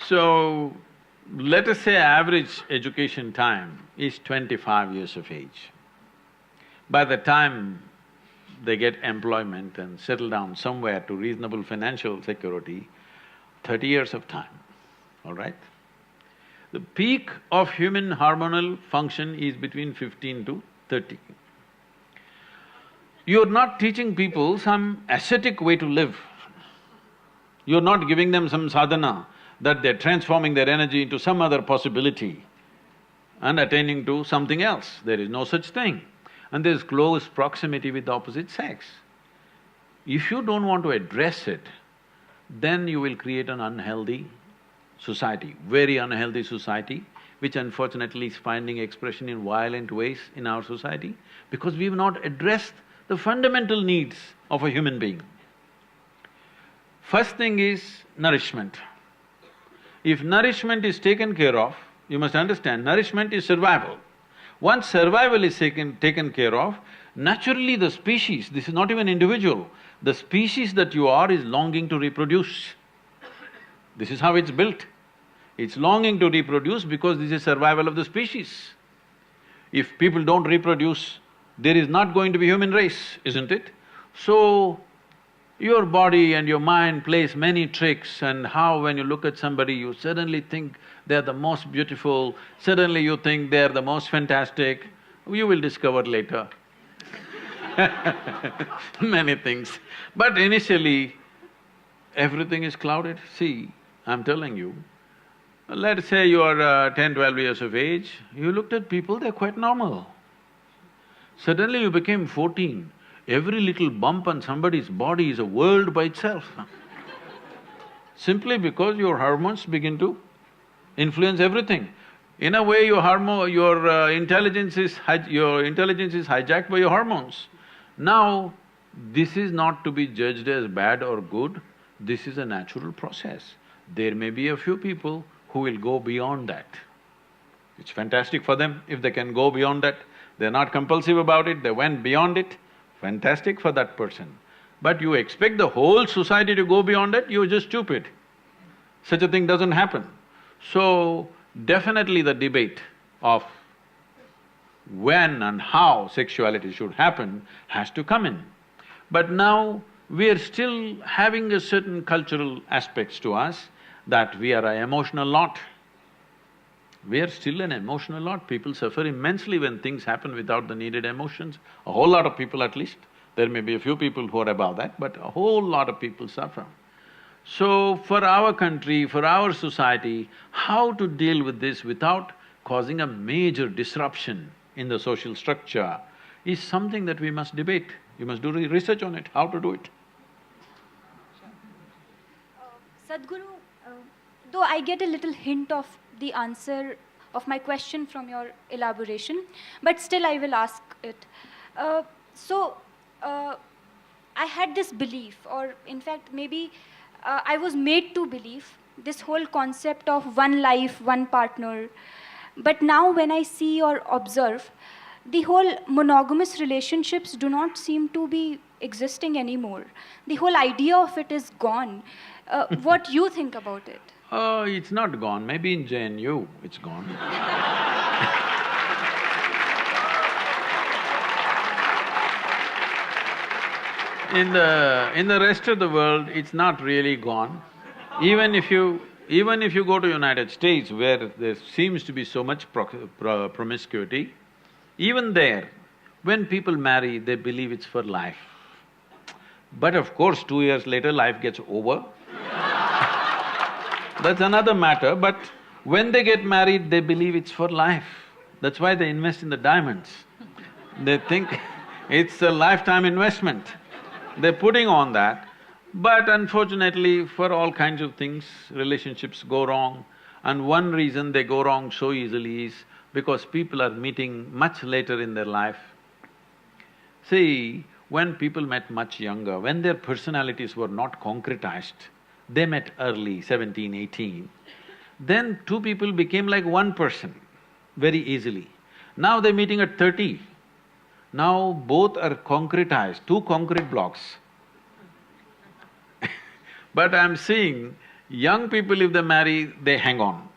So, let us say average education time is 25 years of age. By the time they get employment and settle down somewhere to reasonable financial security, 30 years of time, all right? The peak of human hormonal function is between 15 to 30. You're not teaching people some ascetic way to live. You're not giving them some sadhana that they're transforming their energy into some other possibility and attaining to something else. There is no such thing. And there's close proximity with the opposite sex. If you don't want to address it, then you will create an unhealthy society, very unhealthy society, which unfortunately is finding expression in violent ways in our society because we've not addressed the fundamental needs of a human being. First thing is nourishment. If nourishment is taken care of, you must understand, nourishment is survival. Once survival is taken care of, naturally the species, this is not even individual, the species that you are is longing to reproduce. This is how it's built. It's longing to reproduce because this is survival of the species. If people don't reproduce, there is not going to be human race, isn't it? So, your body and your mind plays many tricks and how when you look at somebody, you suddenly think they're the most beautiful, suddenly you think they're the most fantastic, you will discover later many things. But initially, everything is clouded. See, I'm telling you, let's say you are 10, 12 years of age, you looked at people, they're quite normal. Suddenly you became 14. Every little bump on somebody's body is a world by itself. Simply because your hormones begin to influence everything. In a way, your intelligence is hijacked by your hormones. Now, this is not to be judged as bad or good, this is a natural process. There may be a few people who will go beyond that. It's fantastic for them if they can go beyond that. They're not compulsive about it, they went beyond it, fantastic for that person. But you expect the whole society to go beyond it, you're just stupid. Such a thing doesn't happen. So, definitely the debate of when and how sexuality should happen has to come in. But now, we are still having a certain cultural aspects to us that we are an emotional lot. We are still an emotional lot. People suffer immensely when things happen without the needed emotions. A whole lot of people at least. There may be a few people who are above that, but a whole lot of people suffer. So, for our country, for our society, how to deal with this without causing a major disruption in the social structure is something that we must debate. You must do research on it, how to do it. Sadhguru, though I get a little hint of the answer of my question from your elaboration, but still I will ask it. I had this belief, or in fact maybe I was made to believe this whole concept of one life, one partner. But now when I see or observe, the whole monogamous relationships do not seem to be existing anymore. The whole idea of it is gone. What do you think about it? It's not gone, maybe in JNU it's gone. In the rest of the world, it's not really gone. Even if you go to United States where there seems to be so much promiscuity, even there, when people marry, they believe it's for life. But of course, 2 years later, life gets over. That's another matter, but when they get married, they believe it's for life. That's why they invest in the diamonds. They think it's a lifetime investment. They're putting on that, but unfortunately, for all kinds of things, relationships go wrong. And one reason they go wrong so easily is because people are meeting much later in their life. See, when people met much younger, when their personalities were not concretized, they met early, 17, 18, then two people became like one person very easily. Now they're meeting at 30. Now both are concretized, two concrete blocks. But I'm seeing young people, if they marry, they hang on.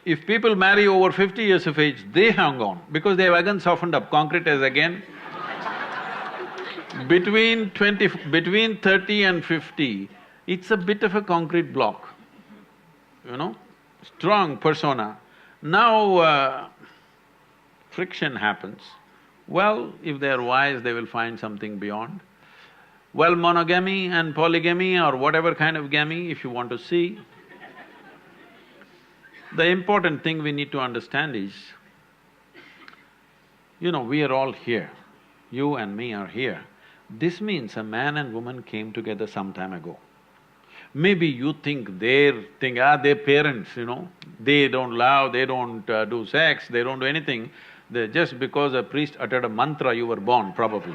If people marry over 50 years of age, they hang on because they have again softened up, concrete is again. Between 30 and 50, it's a bit of a concrete block, strong persona. Now, friction happens. Well, if they are wise, they will find something beyond. Well, monogamy and polygamy or whatever kind of gamy, if you want to see, the important thing we need to understand is, we are all here. You and me are here. This means a man and woman came together some time ago. Maybe you think their parents, they don't love, they don't do sex, they don't do anything. Just because a priest uttered a mantra, you were born, probably.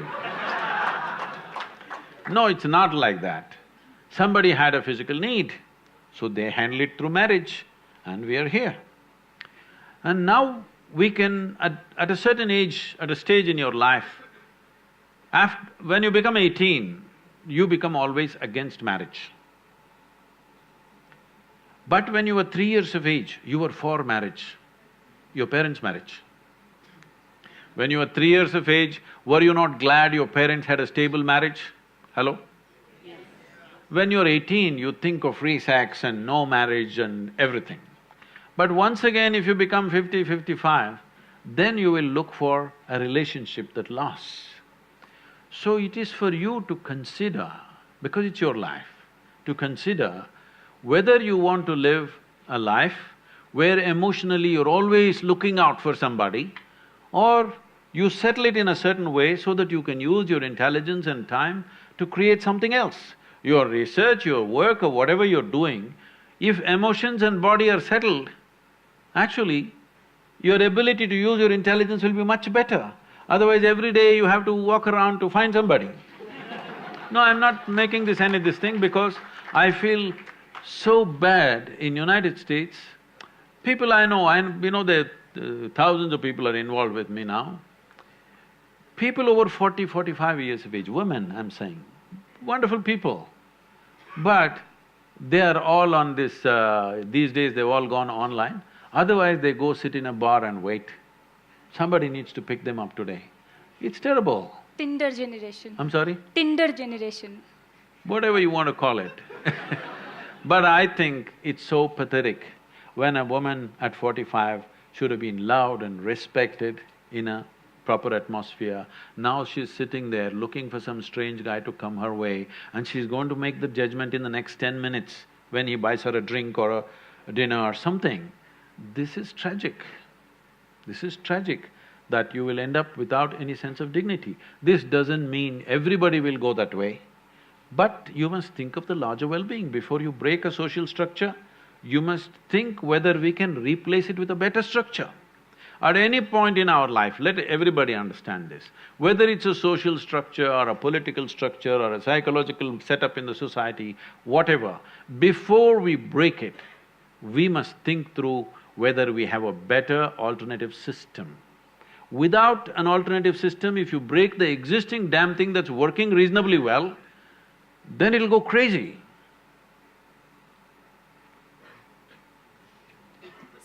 No, it's not like that. Somebody had a physical need, so they handle it through marriage, and we are here. And now we can, at a certain age, at a stage in your life, when you become 18, you become always against marriage. But when you were 3 years of age, you were for marriage, your parents' marriage. When you were 3 years of age, were you not glad your parents had a stable marriage? Hello? Yes. When you're 18, you think of free sex and no marriage and everything. But once again, if you become 50, 55, then you will look for a relationship that lasts. So it is for you to consider, because it's your life, to consider whether you want to live a life where emotionally you're always looking out for somebody, or You settle it in a certain way so that you can use your intelligence and time to create something else. Your research, your work or whatever you're doing, if emotions and body are settled, actually, your ability to use your intelligence will be much better. Otherwise, every day you have to walk around to find somebody. No, I'm not making this thing because I feel so bad in United States. People I know, that thousands of people are involved with me now. People over 40, 45 years of age, women I'm saying, wonderful people. But they are all on this… these days they've all gone online. Otherwise they go sit in a bar and wait. Somebody needs to pick them up today. It's terrible. Tinder generation. I'm sorry? Tinder generation. Whatever you want to call it. But I think it's so pathetic when a woman at 45 should have been loved and respected in a proper atmosphere. Now she's sitting there looking for some strange guy to come her way and she's going to make the judgment in the next 10 minutes when he buys her a drink or a dinner or something. This is tragic. This is tragic that you will end up without any sense of dignity. This doesn't mean everybody will go that way, but you must think of the larger well-being. Before you break a social structure, you must think whether we can replace it with a better structure. At any point in our life, let everybody understand this, whether it's a social structure or a political structure or a psychological setup in the society, whatever, before we break it, we must think through whether we have a better alternative system. Without an alternative system, if you break the existing damn thing that's working reasonably well, then it'll go crazy.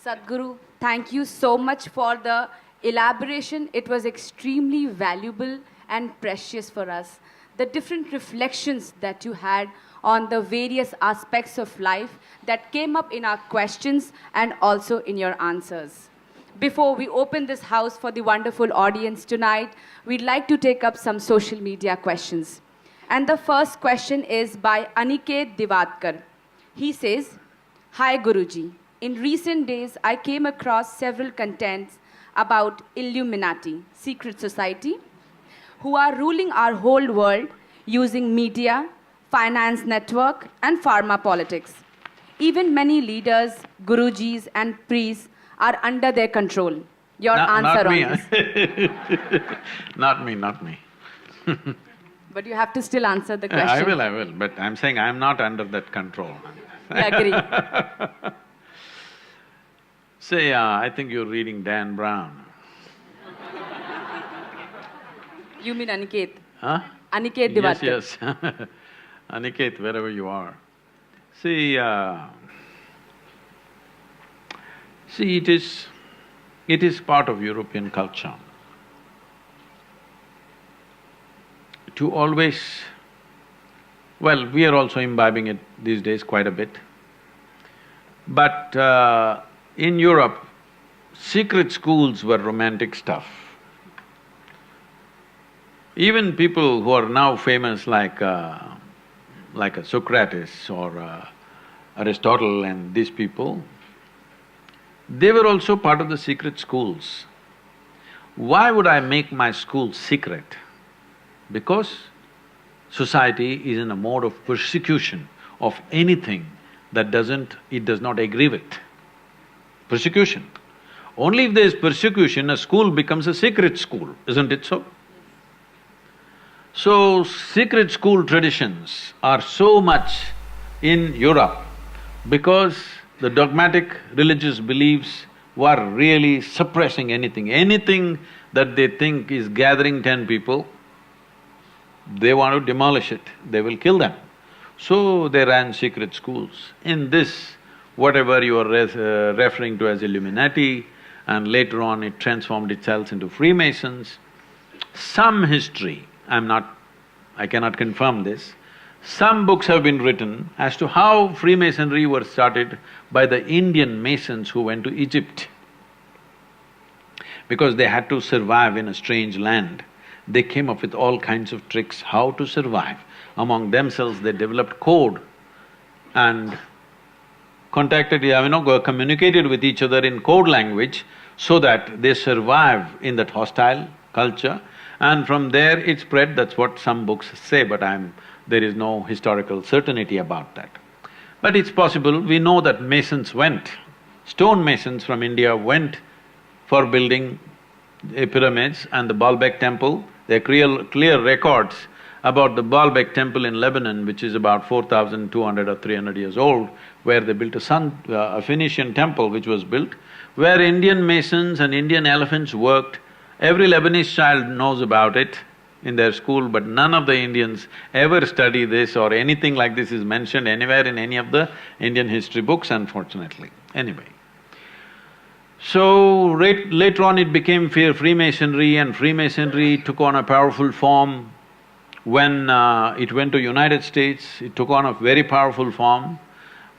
Sadhguru, thank you so much for the elaboration. It was extremely valuable and precious for us. The different reflections that you had on the various aspects of life that came up in our questions and also in your answers. Before we open this house for the wonderful audience tonight, we'd like to take up some social media questions. And the first question is by Aniket Divadkar. He says, "Hi Guruji, in recent days I came across several contents about Illuminati, secret society, who are ruling our whole world using media, finance network and pharma politics. Even many leaders, Gurujis and priests are under their control. Your answer on this?" Not me. But you have to still answer the question. I will, but I'm saying I'm not under that control. I agree. Say, I think you're reading Dan Brown. You mean Aniket? Huh? Aniket Divadkar. Yes. Aniket, wherever you are. See, it is part of European culture to always… well, we are also imbibing it these days quite a bit. But in Europe, secret schools were romantic stuff. Even people who are now famous like a Socrates or Aristotle and these people, they were also part of the secret schools. Why would I make my school secret? Because society is in a mode of persecution of anything that it does not agree with. Persecution. Only if there is persecution, a school becomes a secret school, isn't it so? So, secret school traditions are so much in Europe because the dogmatic religious beliefs were really suppressing anything that they think is gathering 10 people, they want to demolish it, they will kill them. So they ran secret schools. In this, whatever you are referring to as Illuminati, and later on it transformed itself into Freemasons, some history, I cannot confirm this, some books have been written as to how Freemasonry was started by the Indian Masons who went to Egypt. Because they had to survive in a strange land, they came up with all kinds of tricks how to survive. Among themselves, they developed code and communicated with each other in code language so that they survive in that hostile culture, and from there it spread, that's what some books say, but there is no historical certainty about that. But it's possible, we know that masons went, stone masons from India went for building pyramids and the Baalbek temple. There are clear records about the Baalbek temple in Lebanon, which is about 4,200 or 300 years old, where they built a Phoenician temple which was built, where Indian masons and Indian elephants worked. Every Lebanese child knows about it in their school, but none of the Indians ever study this or anything like this is mentioned anywhere in any of the Indian history books, unfortunately. Anyway. So, later on it became Freemasonry, and Freemasonry took on a powerful form. When it went to United States, it took on a very powerful form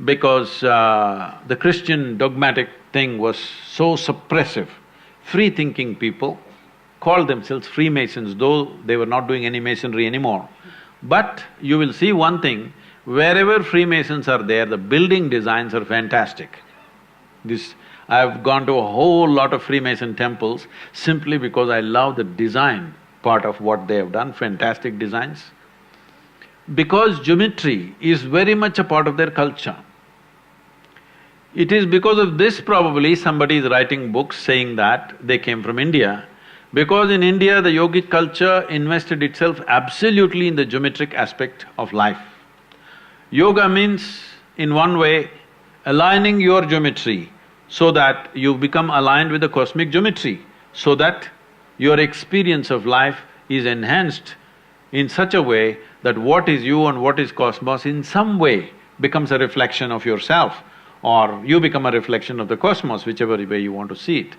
because the Christian dogmatic thing was so suppressive. Free-thinking people called themselves Freemasons, though they were not doing any masonry anymore. But you will see one thing, wherever Freemasons are there, the building designs are fantastic. I've gone to a whole lot of Freemason temples simply because I love the design part of what they have done, fantastic designs. Because geometry is very much a part of their culture. It is because of this probably somebody is writing books saying that they came from India, because in India the yogic culture invested itself absolutely in the geometric aspect of life. Yoga means, in one way, aligning your geometry so that you become aligned with the cosmic geometry, so that your experience of life is enhanced in such a way that what is you and what is cosmos in some way becomes a reflection of yourself, or you become a reflection of the cosmos, whichever way you want to see it.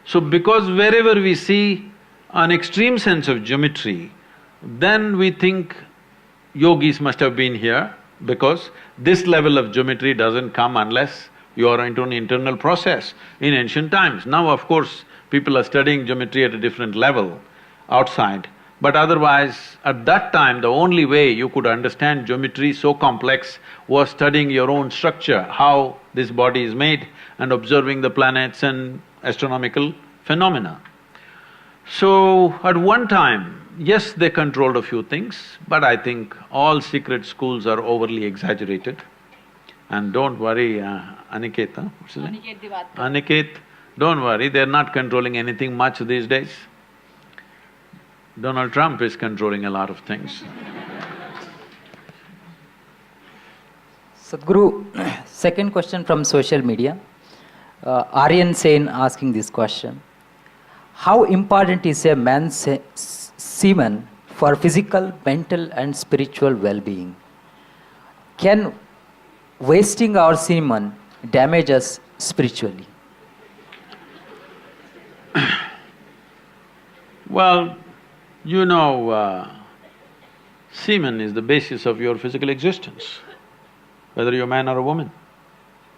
So because wherever we see an extreme sense of geometry, then we think yogis must have been here, because this level of geometry doesn't come unless you are into an internal process in ancient times. Now, of course, people are studying geometry at a different level outside, but otherwise, at that time, the only way you could understand geometry so complex was studying your own structure, how this body is made, and observing the planets and astronomical phenomena. So, at one time, yes, they controlled a few things, but I think all secret schools are overly exaggerated. And don't worry, Aniket, what's his name? Aniket, don't worry, they're not controlling anything much these days. Donald Trump is controlling a lot of things. Sadhguru, second question from social media. Aryan Sen asking this question. How important is a man's semen for physical, mental and spiritual well-being? Can wasting our semen damage us spiritually? Well, you know, semen is the basis of your physical existence, whether you're a man or a woman.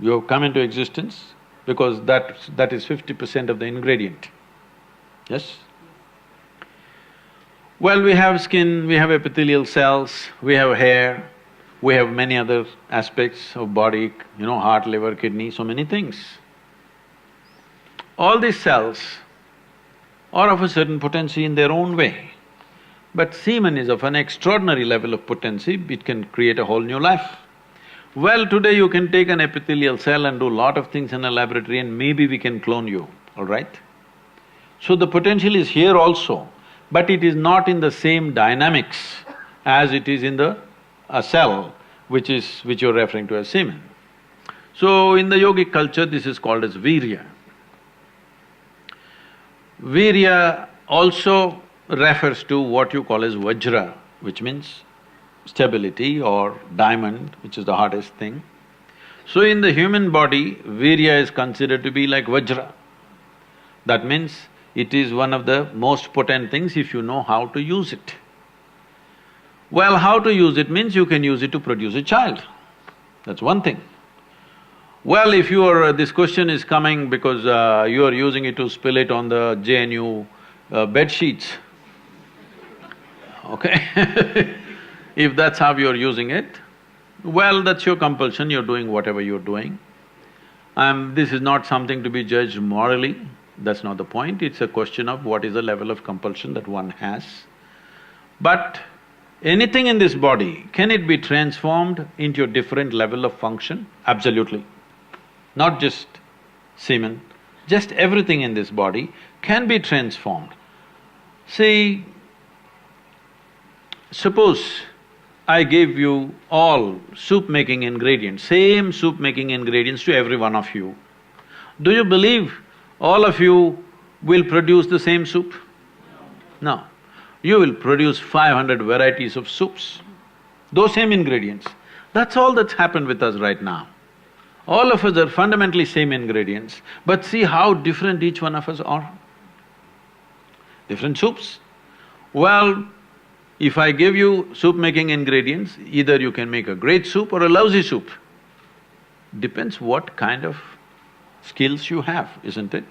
You have come into existence because that is 50% of the ingredient. Yes? Well, we have skin, we have epithelial cells, we have hair, we have many other aspects of body, you know, heart, liver, kidney, so many things. All these cells are of a certain potency in their own way. But semen is of an extraordinary level of potency, it can create a whole new life. Well, today you can take an epithelial cell and do a lot of things in a laboratory and maybe we can clone you, all right? So the potential is here also, but it is not in the same dynamics as it is in a cell, which you're referring to as semen. So in the yogic culture, this is called as virya. Virya also refers to what you call as vajra, which means stability, or diamond, which is the hardest thing. So in the human body, virya is considered to be like vajra. That means it is one of the most potent things if you know how to use it. Well, how to use it means you can use it to produce a child, that's one thing. Well, if this question is coming because you are using it to spill it on the JNU bed sheets, okay? If that's how you're using it, well, that's your compulsion, you're doing whatever you're doing. This is not something to be judged morally, That's not the point, it's a question of what is the level of compulsion that one has. But anything in this body, can it be transformed into a different level of function? Absolutely. Not just semen, just everything in this body can be transformed. See, suppose I give you all soup-making ingredients, same soup-making ingredients to every one of you. Do you believe all of you will produce the same soup? No. You will produce 500 varieties of soups, those same ingredients. That's all that's happened with us right now. All of us are fundamentally same ingredients, but see how different each one of us are. Different soups. Well, if I give you soup-making ingredients, either you can make a great soup or a lousy soup. Depends what kind of skills you have, isn't it?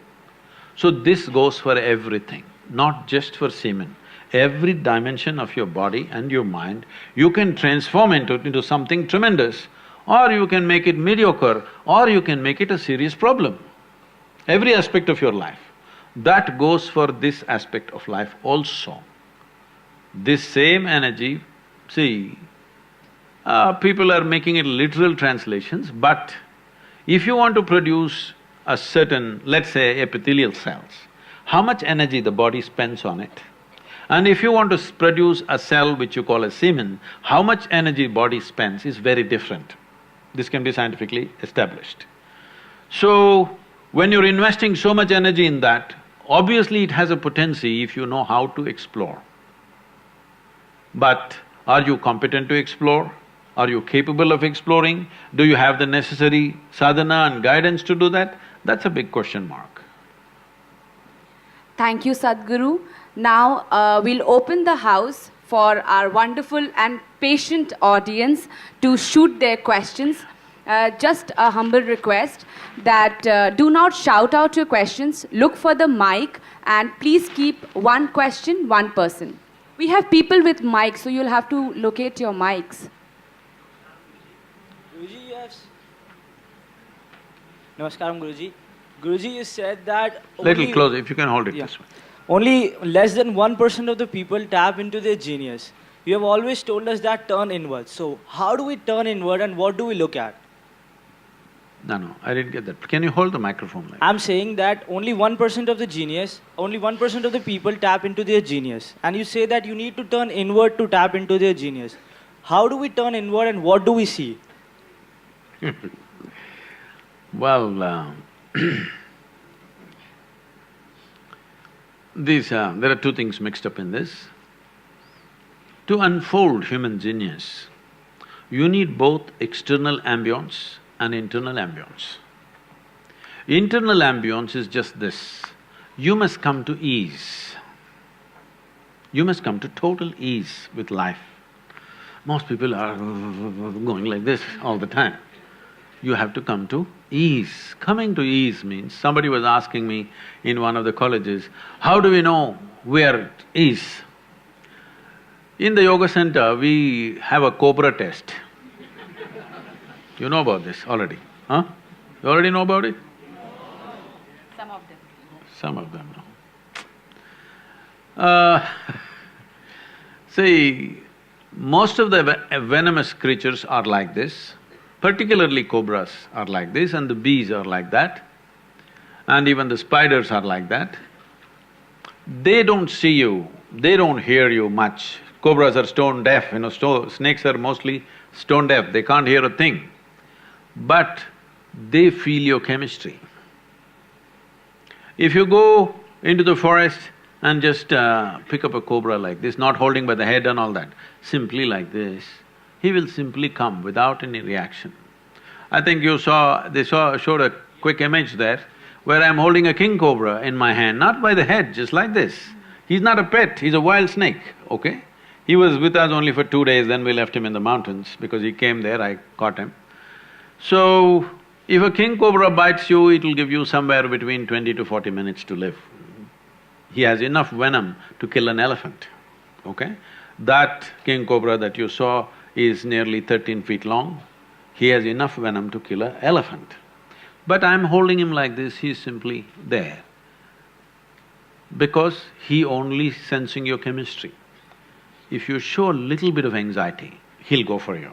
So this goes for everything, not just for semen. Every dimension of your body and your mind, you can transform into something tremendous, or you can make it mediocre, or you can make it a serious problem. Every aspect of your life. That goes for this aspect of life also. This same energy, see, people are making it literal translations, but if you want to produce a certain, let's say, epithelial cells, how much energy the body spends on it? And if you want to produce a cell which you call a semen, how much energy body spends is very different. This can be scientifically established. So, when you're investing so much energy in that, obviously it has a potency if you know how to explore. But are you competent to explore? Are you capable of exploring? Do you have the necessary sadhana and guidance to do that? That's a big question mark. Thank you, Sadhguru. Now, we'll open the house for our wonderful and patient audience to shoot their questions. Just a humble request that do not shout out your questions, look for the mic, and please keep one question, one person. We have people with mics, so you'll have to locate your mics. Guruji, yes. Namaskaram, Guruji. Guruji, you said that Little closer, if you can hold it this way. Only less than 1% of the people tap into their genius. You have always told us that turn inward. So, how do we turn inward and what do we look at? No, I didn't get that. Can you hold the microphone like I'm saying that only 1% of the genius, only 1% of the people tap into their genius. And you say that you need to turn inward to tap into their genius. How do we turn inward and what do we see? Well, there are two things mixed up in this. To unfold human genius, you need both external ambience and internal ambience. Internal ambience is just this: you must come to ease. You must come to total ease with life. Most people are going like this all the time. You have to come to ease. Coming to ease means, somebody was asking me in one of the colleges, how do we know where it is? In the yoga center, we have a cobra test. You know about this already, huh? You already know about it? Some of them. Some of them know. See, most of the venomous creatures are like this, particularly cobras are like this, and the bees are like that, and even the spiders are like that. They don't see you, they don't hear you much. Cobras are stone deaf, snakes are mostly stone deaf, they can't hear a thing. But they feel your chemistry. If you go into the forest and just pick up a cobra like this, not holding by the head and all that, simply like this, he will simply come without any reaction. I think you saw… showed a quick image there where I'm holding a king cobra in my hand, not by the head, just like this. He's not a pet, he's a wild snake, okay? He was with us only for 2 days, then we left him in the mountains because he came there, I caught him. So, if a king cobra bites you, it'll give you somewhere between 20 to 40 minutes to live. He has enough venom to kill an elephant, okay? That king cobra that you saw is nearly 13 feet long. He has enough venom to kill an elephant. But I'm holding him like this, he's simply there. because he only sensing your chemistry. If you show a little bit of anxiety, he'll go for you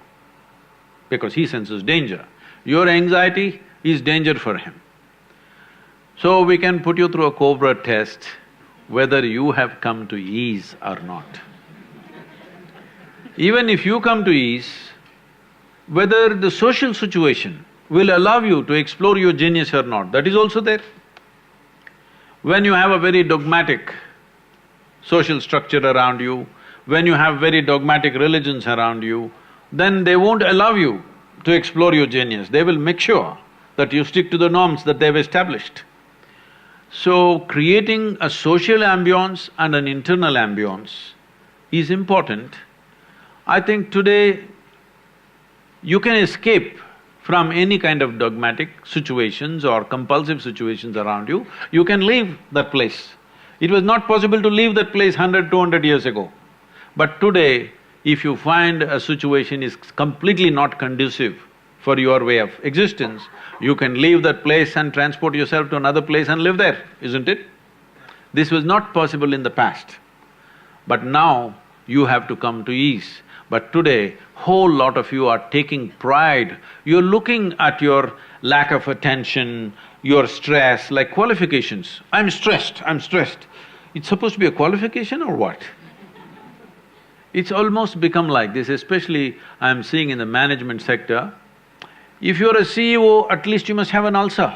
because he senses danger. Your anxiety is danger for him. So we can put you through a cobra test whether you have come to ease or not. Even if you come to ease, whether the social situation will allow you to explore your genius or not, that is also there. When you have a very dogmatic social structure around you, when you have very dogmatic religions around you, then they won't allow you to explore your genius. They will make sure that you stick to the norms that they've established. So, creating a social ambience and an internal ambience is important. I think today you can escape from any kind of dogmatic situations or compulsive situations around you, you can leave that place. It was not possible to leave that place 100, 200 years ago. But today, if you find a situation is completely not conducive for your way of existence, you can leave that place and transport yourself to another place and live there, isn't it? This was not possible in the past, but now you have to come to ease. But today, whole lot of you are taking pride, you're looking at your lack of attention, your stress like qualifications. I'm stressed. It's supposed to be a qualification or what? It's almost become like this, especially I'm seeing in the management sector. If you're a CEO, at least you must have an ulcer.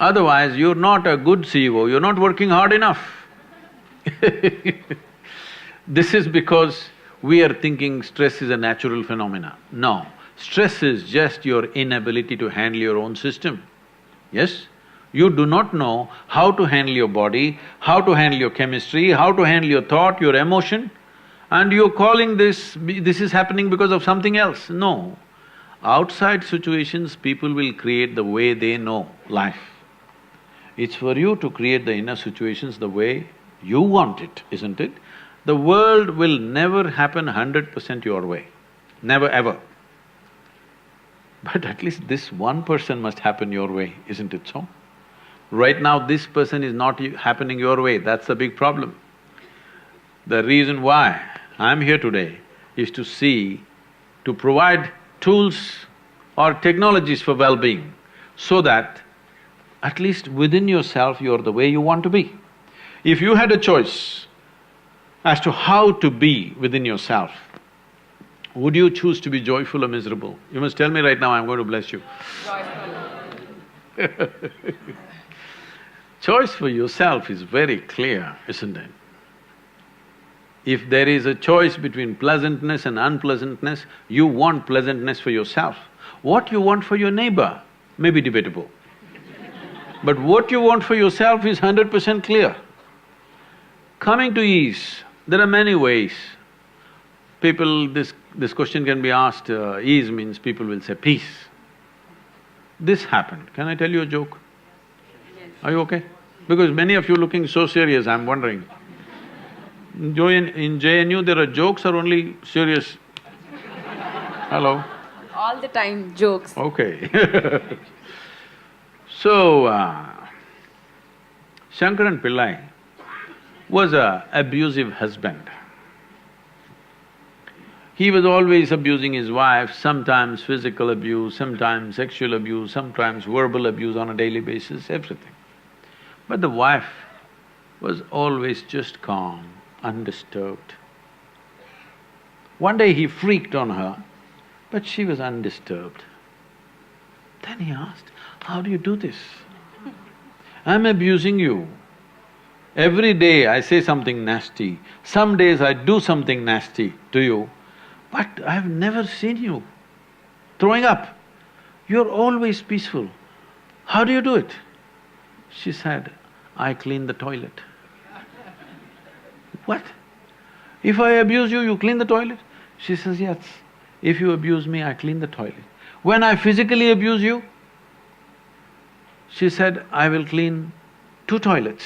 Otherwise, you're not a good CEO, you're not working hard enough. This is because we are thinking stress is a natural phenomena. No, stress is just your inability to handle your own system. Yes? You do not know how to handle your body, how to handle your chemistry, how to handle your thought, your emotion, and you're calling this is happening because of something else. No. Outside situations, people will create the way they know life. It's for you to create the inner situations the way you want it, isn't it? The world will never happen 100% your way, never ever. But at least this 1% must happen your way, isn't it so? Right now, this person is not happening your way, that's the big problem. The reason why I'm here today is to provide tools or technologies for well-being, so that at least within yourself you're the way you want to be. If you had a choice as to how to be within yourself, would you choose to be joyful or miserable? You must tell me right now, I'm going to bless you. Joyful. Choice for yourself is very clear, isn't it? If there is a choice between pleasantness and unpleasantness, you want pleasantness for yourself. What you want for your neighbor may be debatable. But what you want for yourself is 100% clear. Coming to ease, there are many ways. This question can be asked, ease means people will say peace. This happened, can I tell you a joke? Yes. Are you okay? Because many of you looking so serious, I'm wondering. In JNU, there are jokes or only serious? Hello? All the time, jokes. Okay. So, Shankaran Pillai was an abusive husband. He was always abusing his wife, sometimes physical abuse, sometimes sexual abuse, sometimes verbal abuse on a daily basis, everything. But the wife was always just calm, undisturbed. One day he freaked on her, but she was undisturbed. Then he asked, how do you do this? I'm abusing you. Every day I say something nasty, some days I do something nasty to you, but I've never seen you throwing up. You're always peaceful. How do you do it? She said, I clean the toilet. What? If I abuse you, you clean the toilet? She says, yes. If you abuse me, I clean the toilet. When I physically abuse you, she said, I will clean 2 toilets.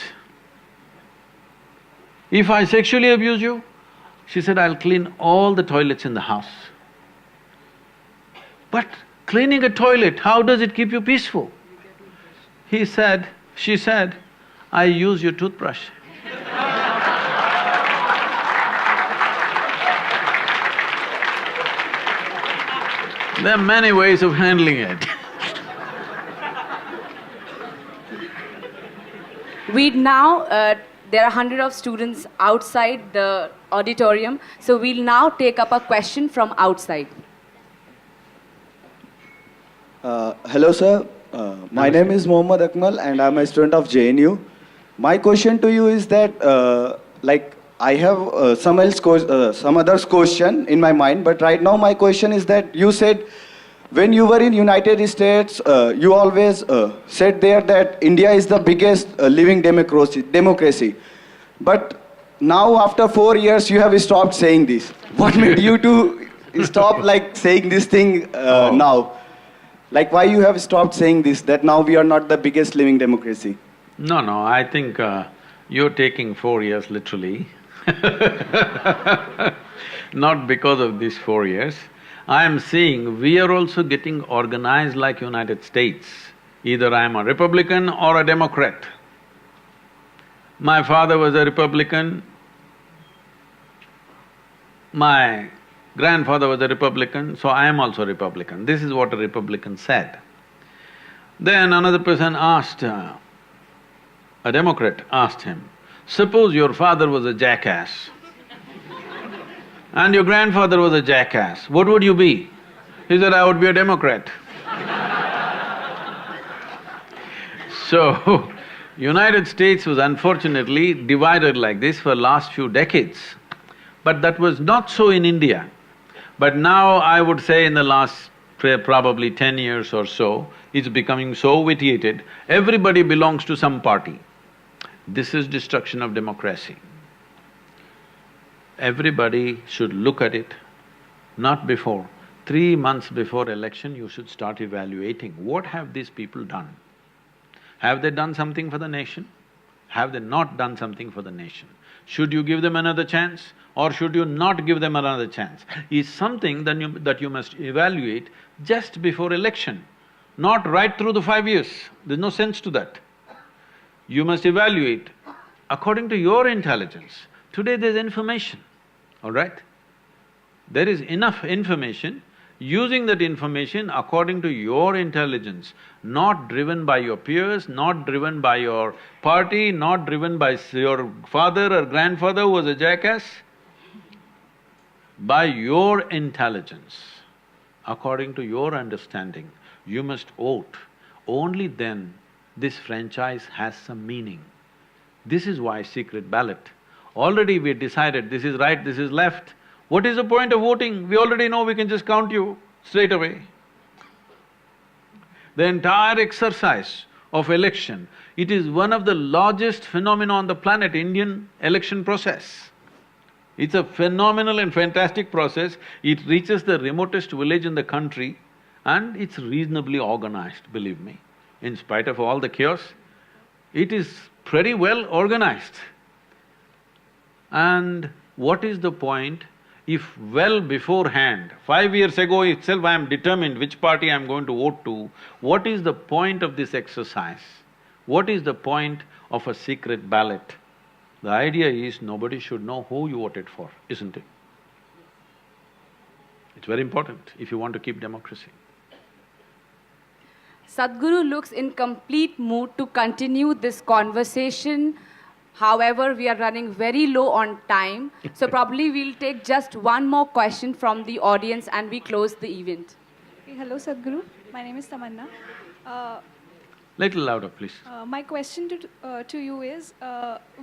If I sexually abuse you, she said, I'll clean all the toilets in the house. But cleaning a toilet, how does it keep you peaceful? She said, I use your toothbrush. There are many ways of handling it. We now, there are hundreds of students outside the auditorium, so we'll now take up a question from outside. Hello, sir. My name is Mohammad Akmal, and I'm a student of JNU. My question to you is that, I have some others question in my mind, but right now my question is that you said when you were in United States, you always said there that India is the biggest living democracy. But now after 4 years, you have stopped saying this. What made you to stop saying this thing now? Why you have stopped saying this, that now we are not the biggest living democracy? No, I think you're taking 4 years literally. Not because of these 4 years. I am seeing we are also getting organized like United States. Either I am a Republican or a Democrat. My father was a Republican, my grandfather was a Republican, so I am also Republican. This is what a Republican said. Then another person asked, a Democrat asked him, suppose your father was a jackass and your grandfather was a jackass, what would you be? He said, I would be a Democrat. So, United States was unfortunately divided like this for last few decades. But that was not so in India. But now I would say in the last probably 10 years or so, it's becoming so vitiated, everybody belongs to some party. This is destruction of democracy. Everybody should look at it, not before. 3 months before election, you should start evaluating, what have these people done? Have they done something for the nation? Have they not done something for the nation? Should you give them another chance or should you not give them another chance? Is something that you must evaluate just before election, not right through the 5 years. There's no sense to that. You must evaluate according to your intelligence. Today there's information, all right? There is enough information. Using that information according to your intelligence, not driven by your peers, not driven by your party, not driven by your father or grandfather who was a jackass, by your intelligence, according to your understanding, you must vote. Only then this franchise has some meaning. This is why secret ballot. Already we decided this is right, this is left. What is the point of voting? We already know we can just count you straight away. The entire exercise of election, it is one of the largest phenomena on the planet, Indian election process. It's a phenomenal and fantastic process. It reaches the remotest village in the country and it's reasonably organized, believe me. In spite of all the chaos, it is pretty well organized. And what is the point if well beforehand, 5 years ago itself I am determined which party I am going to vote to, what is the point of this exercise? What is the point of a secret ballot? The idea is nobody should know who you voted for, isn't it? It's very important if you want to keep democracy. Sadhguru looks in complete mood to continue this conversation. However, we are running very low on time, so probably we'll take just one more question from the audience and we close the event. Hello, Sadhguru. My name is Tamanna. Little louder, please. My question to you is,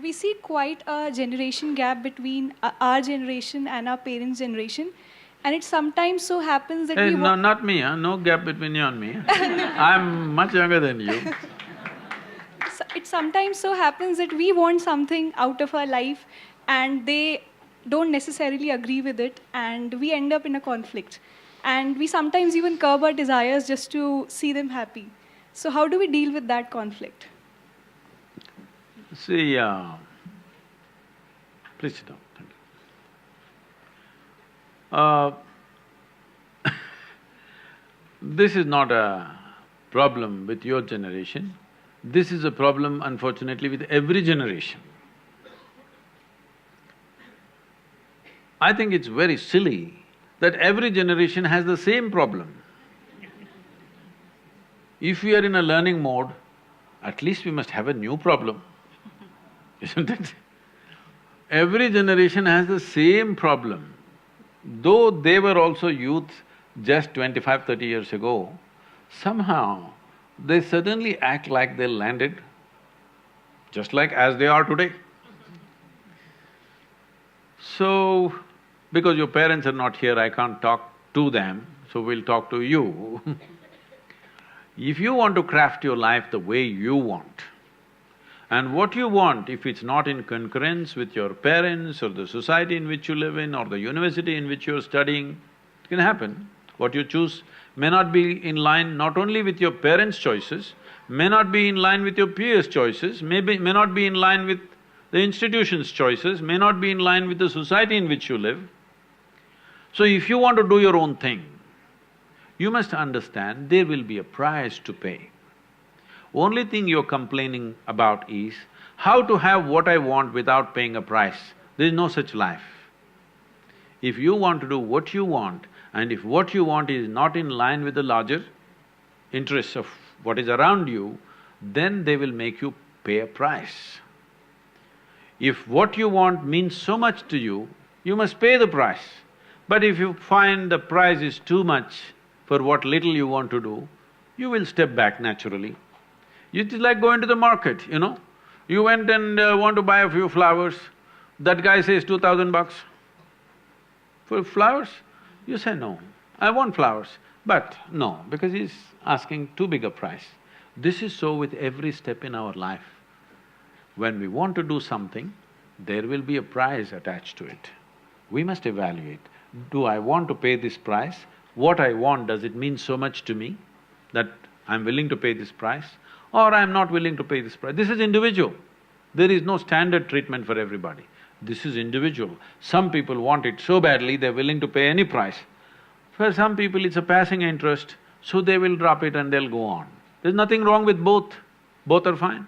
we see quite a generation gap between our generation and our parents' generation, and it sometimes so happens that Hey, no, not me, no gap between you and me. I'm much younger than you. It sometimes so happens that we want something out of our life and they don't necessarily agree with it and we end up in a conflict. And we sometimes even curb our desires just to see them happy. So how do we deal with that conflict? See, please sit down, thank you. This is not a problem with your generation. This is a problem, unfortunately, with every generation. I think it's very silly that every generation has the same problem. If we are in a learning mode, at least we must have a new problem, isn't it? Every generation has the same problem. Though they were also youth just 25, 30 years ago, somehow they suddenly act like they landed, just like as they are today. So, because your parents are not here, I can't talk to them, so we'll talk to you. If you want to craft your life the way you want, and what you want, if it's not in concurrence with your parents or the society in which you live in or the university in which you're studying, it can happen. What you choose may not be in line not only with your parents' choices, may not be in line with your peers' choices, may not be in line with the institution's choices, may not be in line with the society in which you live. So if you want to do your own thing, you must understand there will be a price to pay. Only thing you're complaining about is how to have what I want without paying a price. There is no such life. If you want to do what you want, and if what you want is not in line with the larger interests of what is around you, then they will make you pay a price. If what you want means so much to you, you must pay the price. But if you find the price is too much for what little you want to do, you will step back naturally. It is like going to the market, you know. You went and want to buy a few flowers, that guy says 2,000 bucks. For flowers? You say, no, I want flowers. But no, because he's asking too big a price. This is so with every step in our life. When we want to do something, there will be a price attached to it. We must evaluate, do I want to pay this price? What I want, does it mean so much to me that I'm willing to pay this price? Or I'm not willing to pay this price. This is individual. There is no standard treatment for everybody. This is individual. Some people want it so badly, they're willing to pay any price. For some people, it's a passing interest, so they will drop it and they'll go on. There's nothing wrong with both. Both are fine.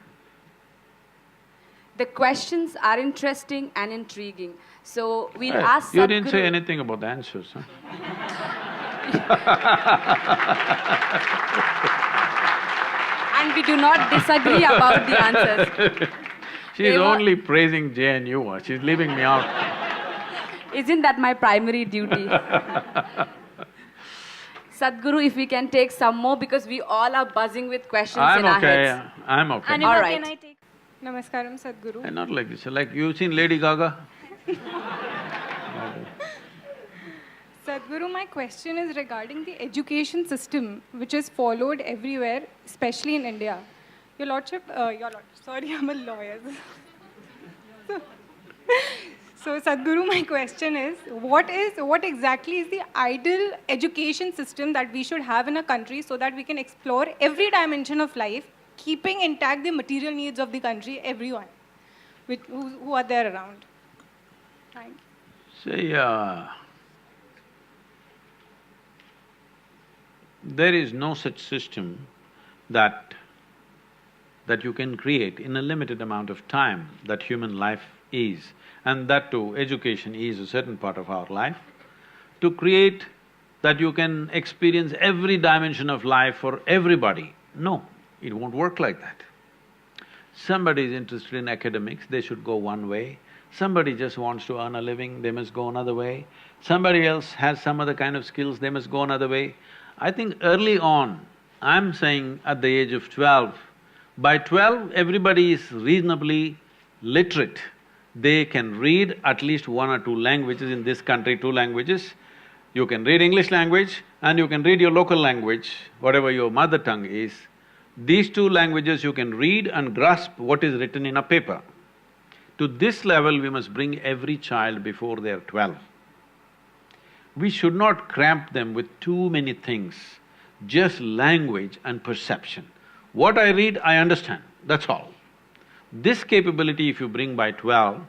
The questions are interesting and intriguing. So we'll ask You didn't Sadhguru… say anything about the answers, huh? And we do not disagree about the answers. She's only praising JNU, she's leaving me out. Isn't that my primary duty? Sadhguru, if we can take some more, because we all are buzzing with questions in our heads. I'm okay. Anima, All right. can I take… Namaskaram, Sadhguru. Not like this, like you've seen Lady Gaga? Sadhguru, my question is regarding the education system which is followed everywhere, especially in India. Your Lordship, sorry, I'm a lawyer. So, Sadhguru, my question is, what exactly is the ideal education system that we should have in a country so that we can explore every dimension of life, keeping intact the material needs of the country, everyone who are there around? Thank you. See, there is no such system that you can create in a limited amount of time that human life is, and that too, education is a certain part of our life. To create that you can experience every dimension of life for everybody, no, it won't work like that. Somebody is interested in academics, they should go one way. Somebody just wants to earn a living, they must go another way. Somebody else has some other kind of skills, they must go another way. I think early on, I'm saying at the age of 12, by 12, everybody is reasonably literate. They can read at least one or two languages in this country, 2 languages. You can read English language and you can read your local language, whatever your mother tongue is. These 2 languages you can read and grasp what is written in a paper. To this level, we must bring every child before they're 12. We should not cramp them with too many things, just language and perception. What I read, I understand, that's all. This capability if you bring by 12,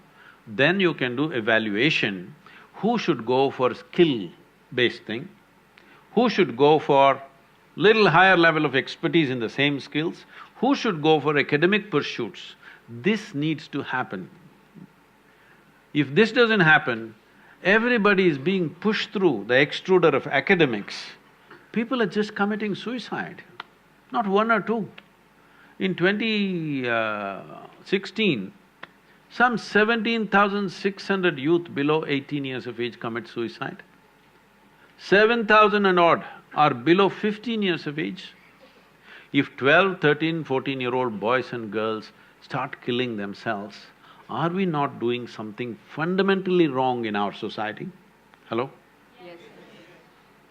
then you can do evaluation, who should go for skill-based thing, who should go for little higher level of expertise in the same skills, who should go for academic pursuits. This needs to happen. If this doesn't happen, everybody is being pushed through the extruder of academics. People are just committing suicide, not one or two. In 2016, some 17,600 youth below 18 years of age commit suicide. 7,000 and odd are below 15 years of age. If 12, 13, 14-year-old boys and girls start killing themselves, are we not doing something fundamentally wrong in our society? Hello? Yes.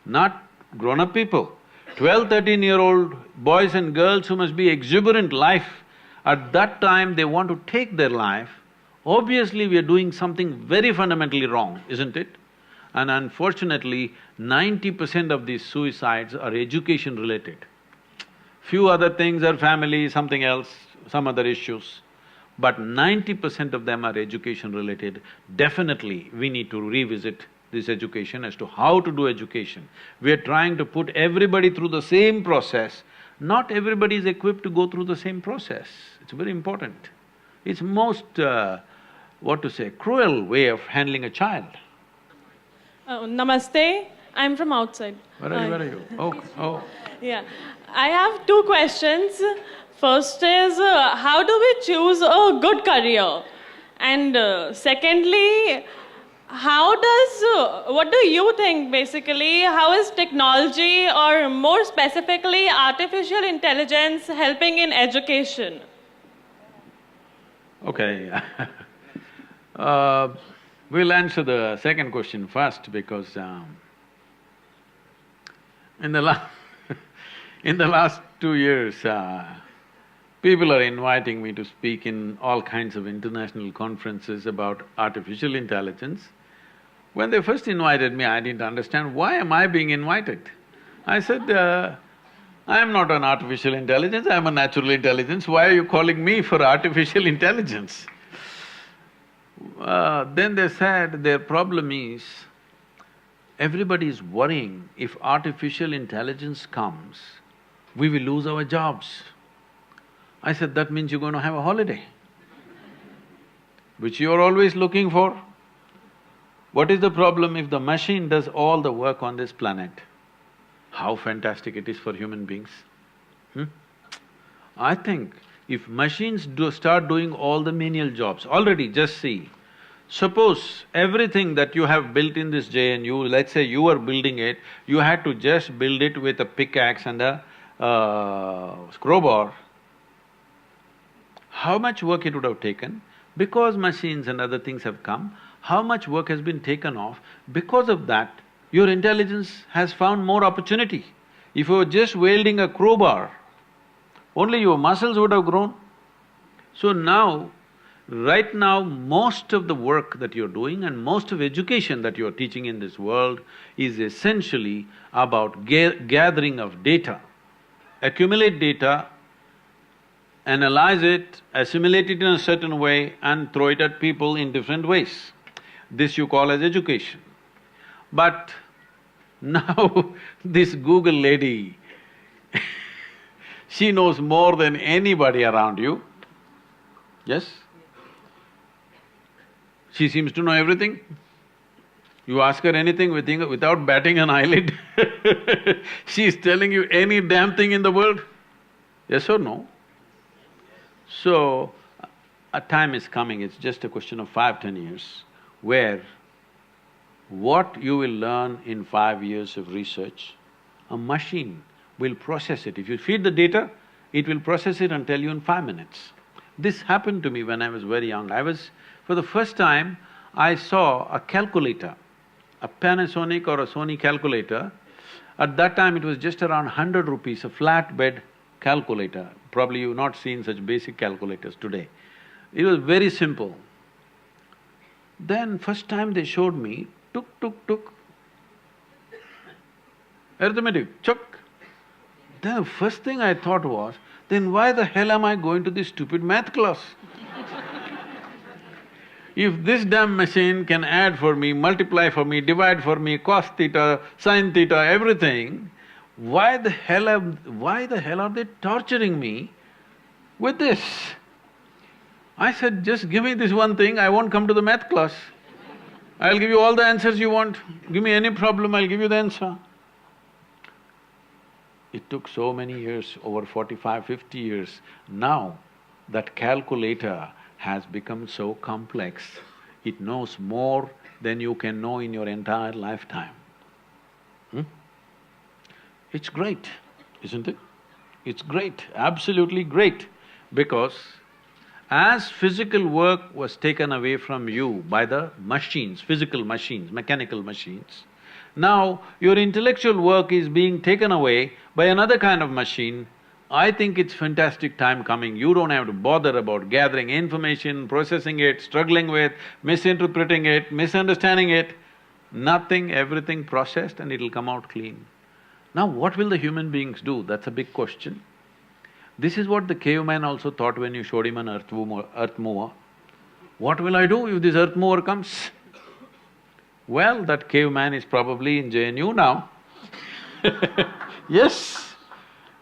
Not grown-up people. 12, 13-year-old boys and girls who must be exuberant life, at that time they want to take their life. Obviously, we are doing something very fundamentally wrong, isn't it? And unfortunately, 90% of these suicides are education-related. Few other things are family, something else, some other issues. But 90% of them are education-related. Definitely, we need to revisit this education as to how to do education. We are trying to put everybody through the same process. Not everybody is equipped to go through the same process. It's very important. It's most, cruel way of handling a child. Namaste, I'm from outside. Where are you? Oh. Yeah, I have two questions. First is, how do we choose a good career? And secondly, what do you think basically, how is technology or more specifically artificial intelligence helping in education? Okay. We'll answer the second question first because in the last 2 years, people are inviting me to speak in all kinds of international conferences about artificial intelligence. When they first invited me, I didn't understand, why am I being invited? I said, I am not an artificial intelligence, I am a natural intelligence, why are you calling me for artificial intelligence? Then they said their problem is, everybody is worrying if artificial intelligence comes, we will lose our jobs. I said, that means you're going to have a holiday, which you're always looking for. What is the problem if the machine does all the work on this planet? How fantastic it is for human beings, I think if machines start doing all the menial jobs, already just see, suppose everything that you have built in this JNU, let's say you were building it, you had to just build it with a pickaxe and a crowbar, how much work it would have taken? Because machines and other things have come, how much work has been taken off? Because of that, your intelligence has found more opportunity. If you were just wielding a crowbar, only your muscles would have grown. So now, right now, most of the work that you're doing and most of education that you're teaching in this world is essentially about gathering of data. Accumulate data, analyze it, assimilate it in a certain way and throw it at people in different ways. This you call as education. But now this Google lady she knows more than anybody around you, yes? She seems to know everything. You ask her anything without batting an eyelid she's telling you any damn thing in the world, yes or no? So, a time is coming, it's just a question of 5–10 years, where what you will learn in 5 years of research, a machine will process it. If you feed the data, it will process it and tell you in 5 minutes. This happened to me when I was very young. For the first time, I saw a calculator, a Panasonic or a Sony calculator. At that time, it was just around 100 rupees, a flatbed calculator. Probably you've not seen such basic calculators today. It was very simple. Then first time they showed me, tuk, arithmetic, chuck. Then the first thing I thought was, then why the hell am I going to this stupid math class? If this damn machine can add for me, multiply for me, divide for me, cos theta, sin theta, everything, why the hell are they torturing me with this. I said, just give me this one thing, I won't come to the math class. I'll give you all the answers you want. Give me any problem, I'll give you the answer. It took so many years, over 45, 50 years. Now, that calculator has become so complex, it knows more than you can know in your entire lifetime. It's great, isn't it? It's great, absolutely great, because as physical work was taken away from you by the machines, physical machines, mechanical machines, now your intellectual work is being taken away by another kind of machine. I think it's fantastic time coming. You don't have to bother about gathering information, processing it, struggling with, misinterpreting it, misunderstanding it. Nothing, everything processed and it'll come out clean. Now what will the human beings do? That's a big question. This is what the caveman also thought when you showed him an earth mover. What will I do if this earth mover comes? Well, that caveman is probably in JNU now. Yes,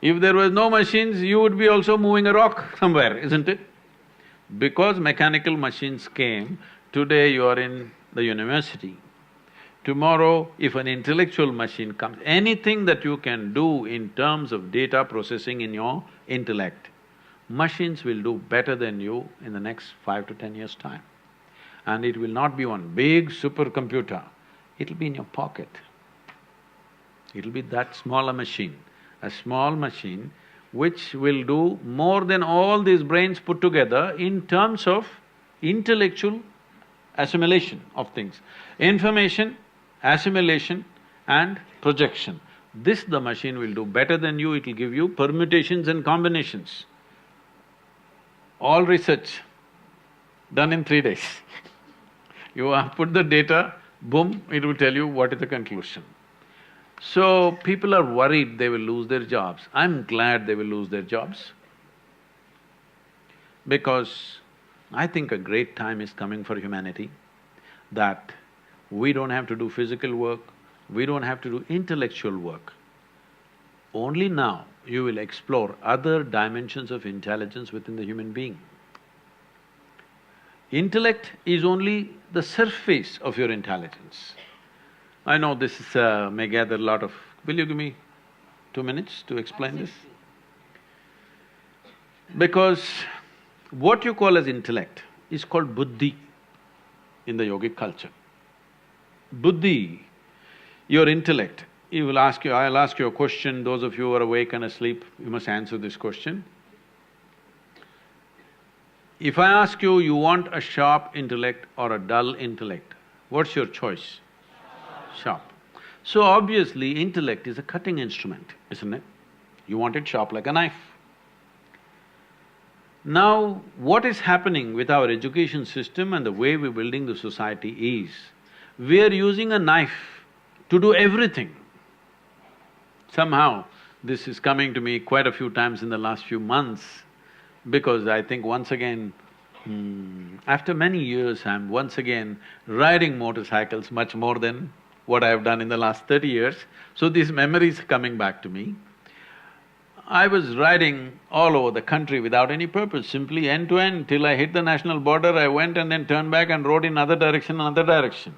if there was no machines, you would be also moving a rock somewhere, isn't it? Because mechanical machines came, today you are in the university. Tomorrow, if an intellectual machine comes, anything that you can do in terms of data processing in your intellect, machines will do better than you in the next 5 to 10 years' time. And it will not be one big supercomputer, it'll be in your pocket. It'll be that small a small machine which will do more than all these brains put together in terms of intellectual assimilation of things. Information, assimilation and projection. This the machine will do better than you, it'll give you permutations and combinations. All research done in 3 days. You put the data, boom, it will tell you what is the conclusion. So, people are worried they will lose their jobs. I'm glad they will lose their jobs, because I think a great time is coming for humanity, that we don't have to do physical work, we don't have to do intellectual work. Only now you will explore other dimensions of intelligence within the human being. Intellect is only the surface of your intelligence. I know this may gather a lot of… Will you give me 2 minutes to explain this? Because what you call as intellect is called buddhi in the yogic culture. Buddhi, your intellect, I'll ask you a question, those of you who are awake and asleep, you must answer this question. If I ask you, you want a sharp intellect or a dull intellect, what's your choice? Sharp. So obviously, intellect is a cutting instrument, isn't it? You want it sharp like a knife. Now, what is happening with our education system and the way we're building the society is, we are using a knife to do everything. Somehow, this is coming to me quite a few times in the last few months, because I think once again, after many years, I'm once again riding motorcycles much more than what I've done in the last 30 years. So these memories are coming back to me. I was riding all over the country without any purpose, simply end to end, till I hit the national border, I went and then turned back and rode in another direction.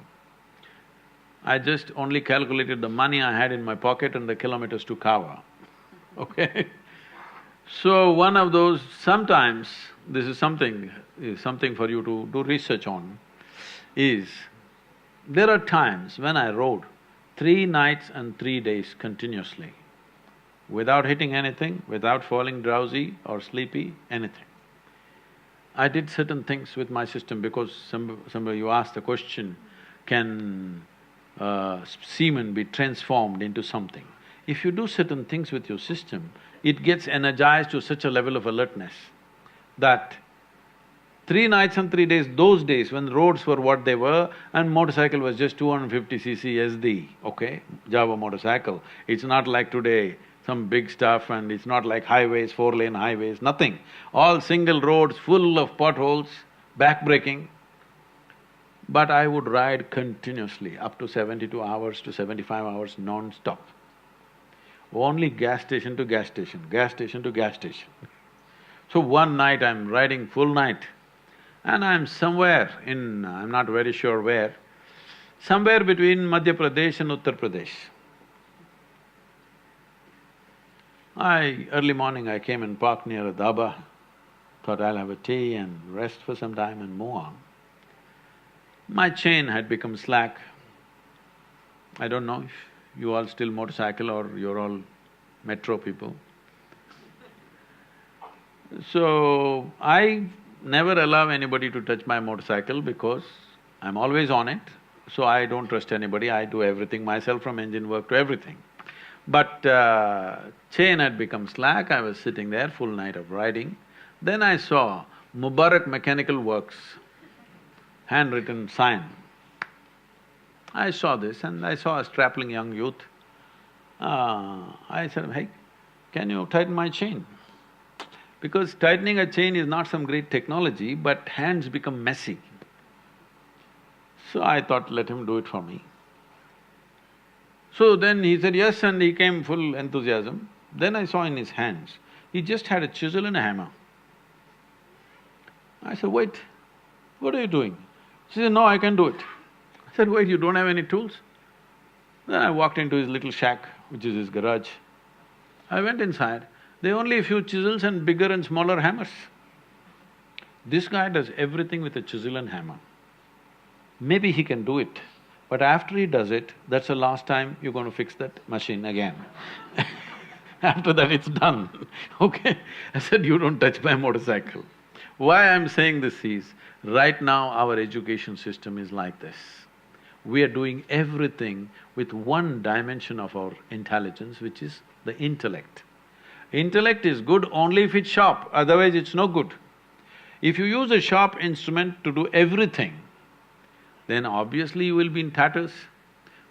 I just only calculated the money I had in my pocket and the kilometers to cover, okay? So one of those… sometimes, this is something for you to do research on, is there are times when I rode 3 nights and 3 days continuously, without hitting anything, without falling drowsy or sleepy, anything. I did certain things with my system, because somebody you asked the question, can semen be transformed into something? If you do certain things with your system, it gets energized to such a level of alertness that 3 nights and 3 days, those days when roads were what they were and motorcycle was just 250cc SD, okay, Java motorcycle. It's not like today, some big stuff, and it's not like highways, 4-lane highways, nothing. All single roads full of potholes, backbreaking. But I would ride continuously up to 72 hours to 75 hours non-stop. Only gas station to gas station, gas station to gas station. So one night I'm riding full night and I'm somewhere in… I'm not very sure where, somewhere between Madhya Pradesh and Uttar Pradesh. Early morning I came and parked near a dhaba, thought I'll have a tea and rest for some time and move on. My chain had become slack. I don't know if you all still motorcycle or you're all metro people. So, I never allow anybody to touch my motorcycle because I'm always on it, so I don't trust anybody, I do everything myself from engine work to everything. But chain had become slack, I was sitting there, full night of riding. Then I saw Mubarak Mechanical Works, handwritten sign. I saw this and I saw a strapping young youth. I said, hey, can you tighten my chain? Because tightening a chain is not some great technology, but hands become messy. So I thought, let him do it for me. So then he said yes and he came full enthusiasm. Then I saw in his hands, he just had a chisel and a hammer. I said, wait, what are you doing? She said, no, I can do it. I said, wait, you don't have any tools? Then I walked into his little shack, which is his garage. I went inside, there are only a few chisels and bigger and smaller hammers. This guy does everything with a chisel and hammer. Maybe he can do it, but after he does it, that's the last time you're going to fix that machine again. After that, it's done, okay? I said, you don't touch my motorcycle. Why I'm saying this is, right now our education system is like this. We are doing everything with one dimension of our intelligence, which is the intellect. Intellect is good only if it's sharp, otherwise it's no good. If you use a sharp instrument to do everything, then obviously you will be in tatters.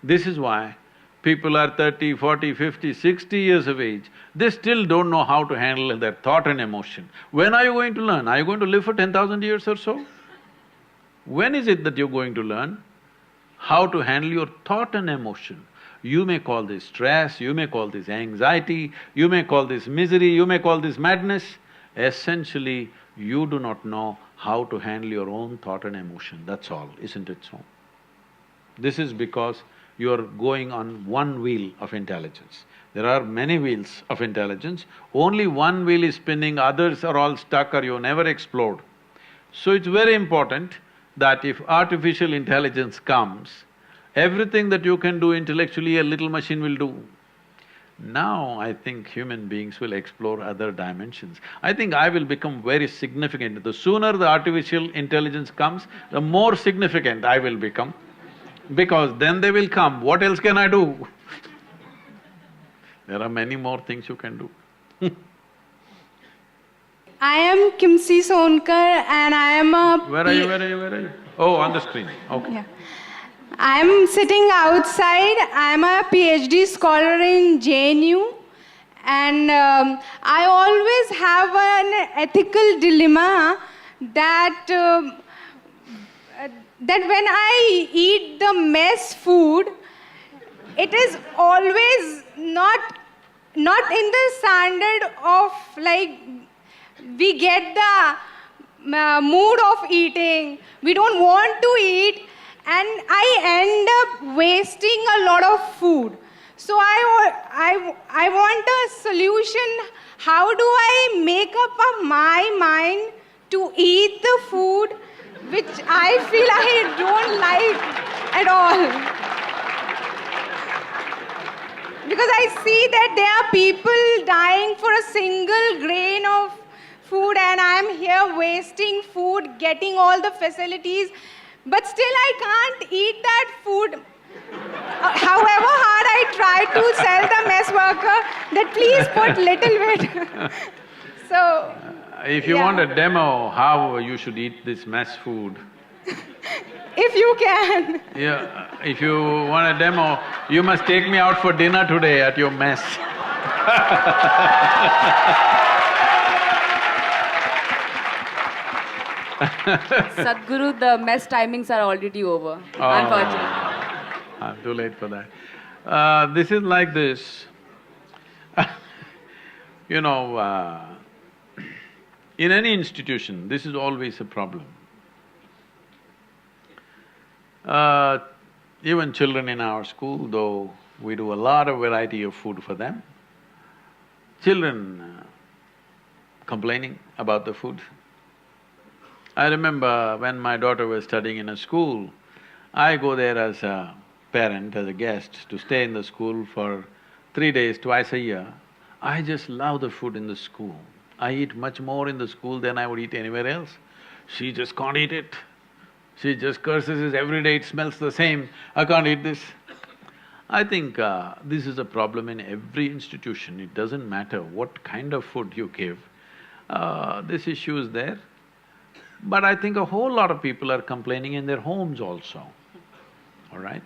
This is why people are 30, 40, 50, 60 years of age, they still don't know how to handle their thought and emotion. When are you going to learn? Are you going to live for 10,000 years or so? When is it that you're going to learn how to handle your thought and emotion? You may call this stress, you may call this anxiety, you may call this misery, you may call this madness. Essentially, you do not know how to handle your own thought and emotion, that's all, isn't it so? This is because you're going on one wheel of intelligence. There are many wheels of intelligence, only one wheel is spinning, others are all stuck or you never explode. So it's very important that if artificial intelligence comes, everything that you can do intellectually, a little machine will do. Now I think human beings will explore other dimensions. I think I will become very significant. The sooner the artificial intelligence comes, the more significant I will become, because then they will come, what else can I do? There are many more things you can do. I am Kimsi Sonkar and I am a… Where are you? Oh, on the screen, okay. Yeah. I am sitting outside, I am a PhD scholar in JNU and I always have an ethical dilemma that when I eat the mess food, it is always not in the standard of like, we get the mood of eating, we don't want to eat, and I end up wasting a lot of food. So I want a solution. How do I make up my mind to eat the food which I feel I don't like at all? Because I see that there are people dying for a single grain of food and I am here wasting food, getting all the facilities, but still I can't eat that food. However hard I try to sell the mess worker that please put little bit. So, if you want a demo how you should eat this mess food, if you can. yeah, if you want a demo, you must take me out for dinner today at your mess. Sadhguru, the mess timings are already over, unfortunately. I'm too late for that. This is like this. You know, In any institution, this is always a problem. Even children in our school, though we do a lot of variety of food for them, children complaining about the food. I remember when my daughter was studying in a school, I go there as a parent, as a guest, to stay in the school for 3 days, twice a year. I just love the food in the school. I eat much more in the school than I would eat anywhere else. She just can't eat it. She just curses it every day, it smells the same, I can't eat this. I think this is a problem in every institution, it doesn't matter what kind of food you give, this issue is there. But I think a whole lot of people are complaining in their homes also, all right?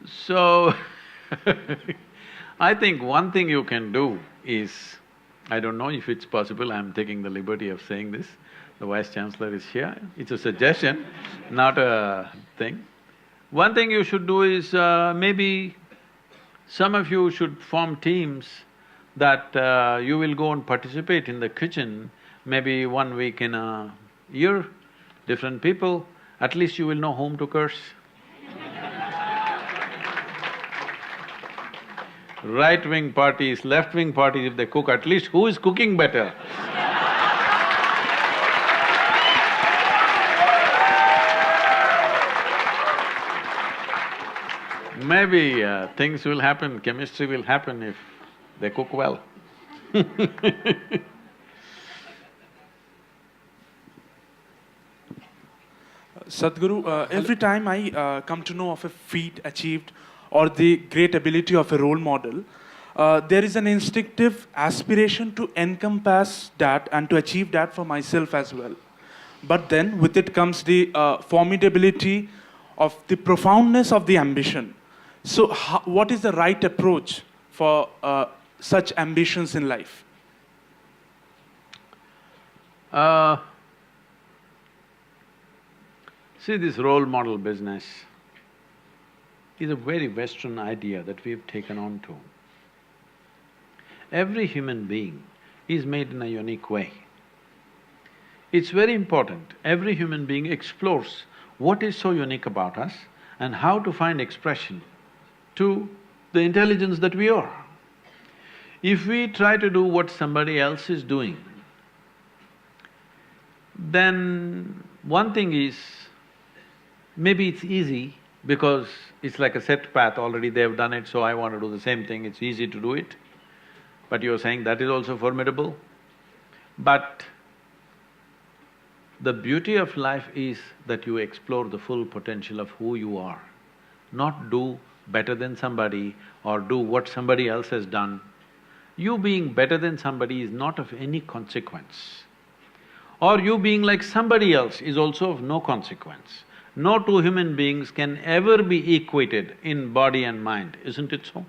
So I think one thing you can do is, I don't know if it's possible, I'm taking the liberty of saying this, the Vice Chancellor is here, it's a suggestion, not a thing. One thing you should do is, maybe some of you should form teams that you will go and participate in the kitchen, maybe 1 week in a year, different people, at least you will know whom to curse. Right-wing parties, left-wing parties, if they cook, at least who is cooking better? Maybe things will happen, chemistry will happen if they cook well. Sadhguru, every time I come to know of a feat achieved or the great ability of a role model, there is an instinctive aspiration to encompass that and to achieve that for myself as well. But then with it comes the formidability of the profoundness of the ambition. So what is the right approach for such ambitions in life? See, this role model business is a very Western idea that we've taken on to. Every human being is made in a unique way. It's very important, every human being explores what is so unique about us and how to find expression to the intelligence that we are. If we try to do what somebody else is doing, then one thing is, maybe it's easy because it's like a set path, already they've done it, so I want to do the same thing, it's easy to do it. But you're saying that is also formidable. But the beauty of life is that you explore the full potential of who you are, not do better than somebody or do what somebody else has done. You being better than somebody is not of any consequence. Or you being like somebody else is also of no consequence. No two human beings can ever be equated in body and mind, isn't it so?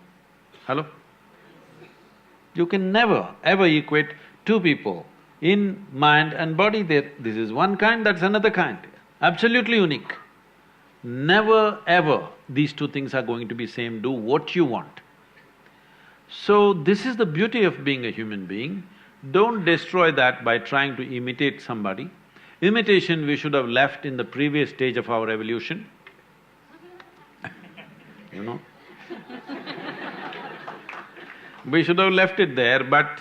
Hello? You can never ever equate two people in mind and body. This is one kind, that's another kind, absolutely unique. Never ever these two things are going to be same, do what you want. So this is the beauty of being a human being. Don't destroy that by trying to imitate somebody. Imitation we should have left in the previous stage of our evolution. You know? We should have left it there, but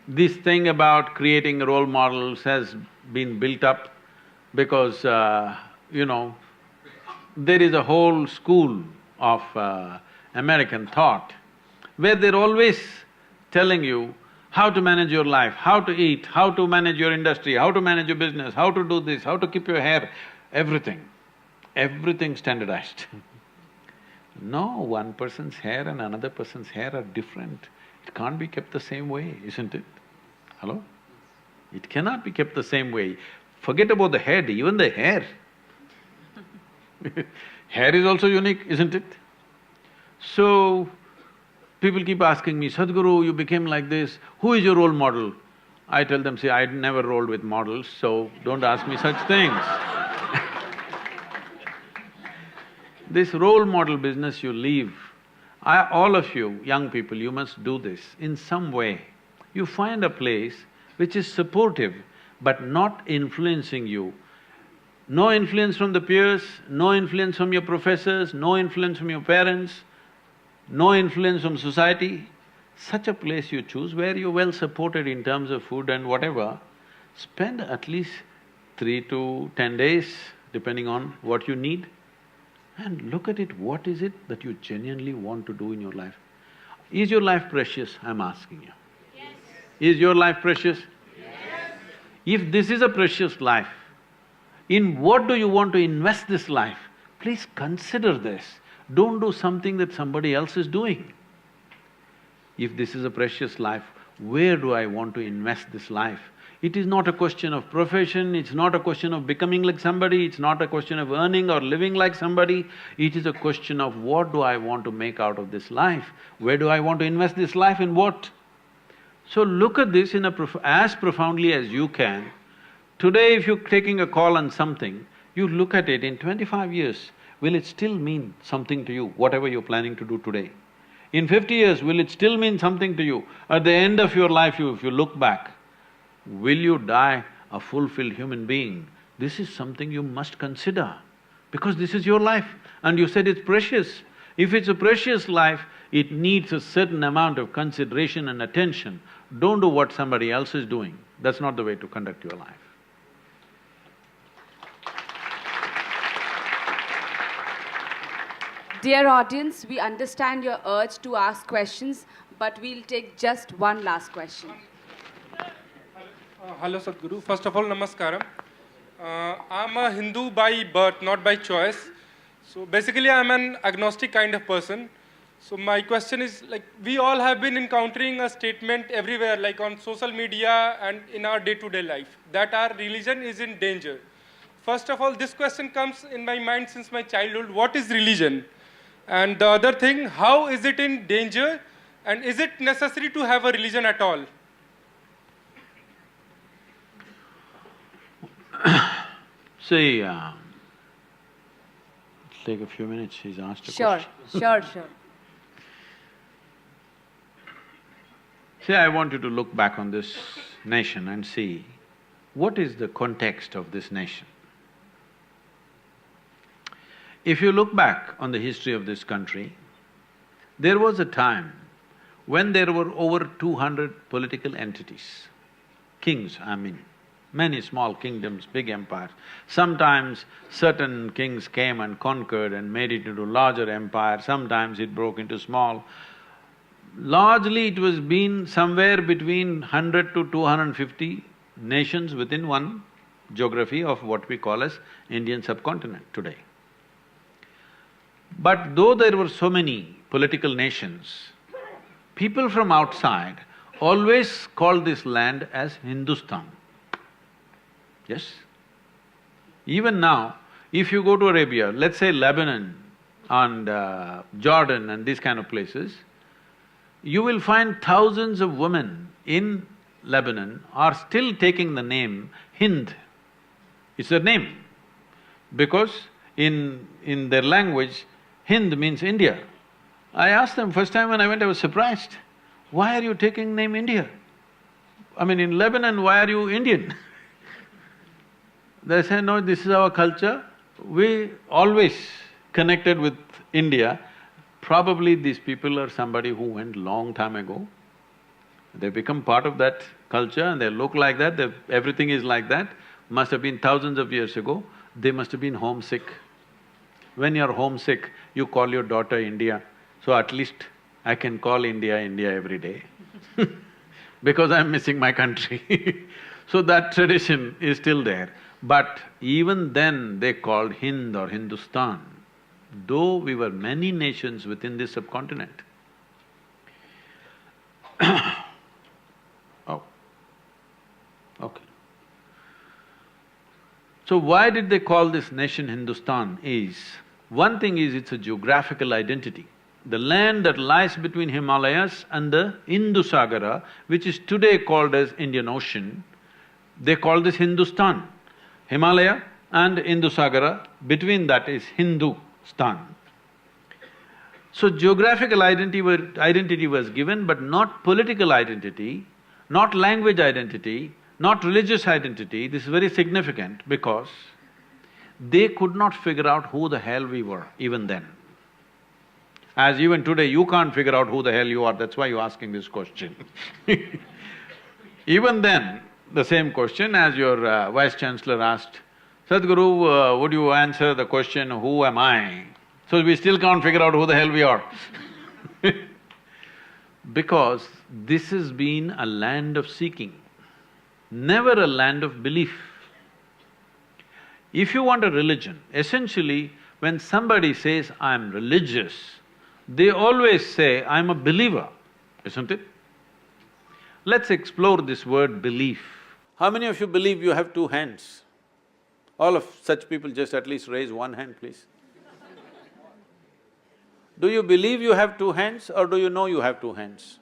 this thing about creating role models has been built up because, you know, there is a whole school of American thought where they're always telling you how to manage your life, how to eat, how to manage your industry, how to manage your business, how to do this, how to keep your hair, everything standardized. No, one person's hair and another person's hair are different. It can't be kept the same way, isn't it? Hello? It cannot be kept the same way. Forget about the head, even the hair. Hair is also unique, isn't it? So, people keep asking me, Sadhguru, you became like this, who is your role model? I tell them, see, I never rolled with models, so don't ask me such things. This role model business you leave, all of you, young people, you must do this in some way. You find a place which is supportive but not influencing you. No influence from the peers, no influence from your professors, no influence from your parents, no influence from society. Such a place you choose where you're well supported in terms of food and whatever. Spend at least 3 to 10 days, depending on what you need, and look at it, what is it that you genuinely want to do in your life? Is your life precious? I'm asking you. Yes. Is your life precious? Yes. If this is a precious life, in what do you want to invest this life? Please consider this. Don't do something that somebody else is doing. If this is a precious life, where do I want to invest this life? It is not a question of profession, it's not a question of becoming like somebody, it's not a question of earning or living like somebody. It is a question of what do I want to make out of this life? Where do I want to invest this life, in what? So look at this in as profoundly as you can. Today if you're taking a call on something, you look at it, in 25 years, will it still mean something to you, whatever you're planning to do today? In 50 years, will it still mean something to you? At the end of your life, if you look back, will you die a fulfilled human being? This is something you must consider, because this is your life and you said it's precious. If it's a precious life, it needs a certain amount of consideration and attention. Don't do what somebody else is doing. That's not the way to conduct your life. Dear audience, we understand your urge to ask questions, but we'll take just one last question. Hello Sadhguru. First of all, namaskaram. I'm a Hindu by birth, not by choice. So basically I'm an agnostic kind of person. So my question is, like, we all have been encountering a statement everywhere, like on social media and in our day-to-day life, that our religion is in danger. First of all, this question comes in my mind since my childhood: what is religion? And the other thing, how is it in danger? And is it necessary to have a religion at all? See, take a few minutes, he's asked a question. Sure. See, I want you to look back on this nation and see what is the context of this nation. If you look back on the history of this country, there was a time when there were over 200 political entities, kings, I mean, many small kingdoms, big empires. Sometimes certain kings came and conquered and made it into larger empire, sometimes it broke into small. Largely it was been somewhere between 100 to 250 nations within one geography of what we call as Indian subcontinent today. But though there were so many political nations, people from outside always called this land as Hindustan. Yes? Even now, if you go to Arabia, let's say Lebanon and Jordan and these kind of places, you will find thousands of women in Lebanon are still taking the name Hind. It's their name, because in their language, Hind means India. I asked them, first time when I went, I was surprised. Why are you taking name India? I mean, in Lebanon, why are you Indian? They said, no, this is our culture. We always connected with India. Probably these people are somebody who went long time ago. They become part of that culture and they look like that, everything is like that. Must have been thousands of years ago. They must have been homesick. When you're homesick, you call your daughter India. So at least I can call India, India every day because I'm missing my country So that tradition is still there. But even then they called Hind or Hindustan, though we were many nations within this subcontinent. Oh, okay. So why did they call this nation Hindustan is, one thing is it's a geographical identity. The land that lies between Himalayas and the Indus-Sagara, which is today called as Indian Ocean, they call this Hindustan. Himalaya and Indus-Sagara, between that is Hindustan. So geographical identity was given, but not political identity, not language identity, not religious identity. This is very significant because they could not figure out who the hell we were even then. As even today, you can't figure out who the hell you are, that's why you're asking this question. Even then, the same question as your Vice-Chancellor asked, Sadhguru, would you answer the question, who am I? So we still can't figure out who the hell we are. Because this has been a land of seeking, never a land of belief. If you want a religion, essentially, when somebody says, I'm religious, they always say, I'm a believer, isn't it? Let's explore this word belief. How many of you believe you have two hands? All of such people just at least raise one hand, please. Do you believe you have two hands or do you know you have two hands?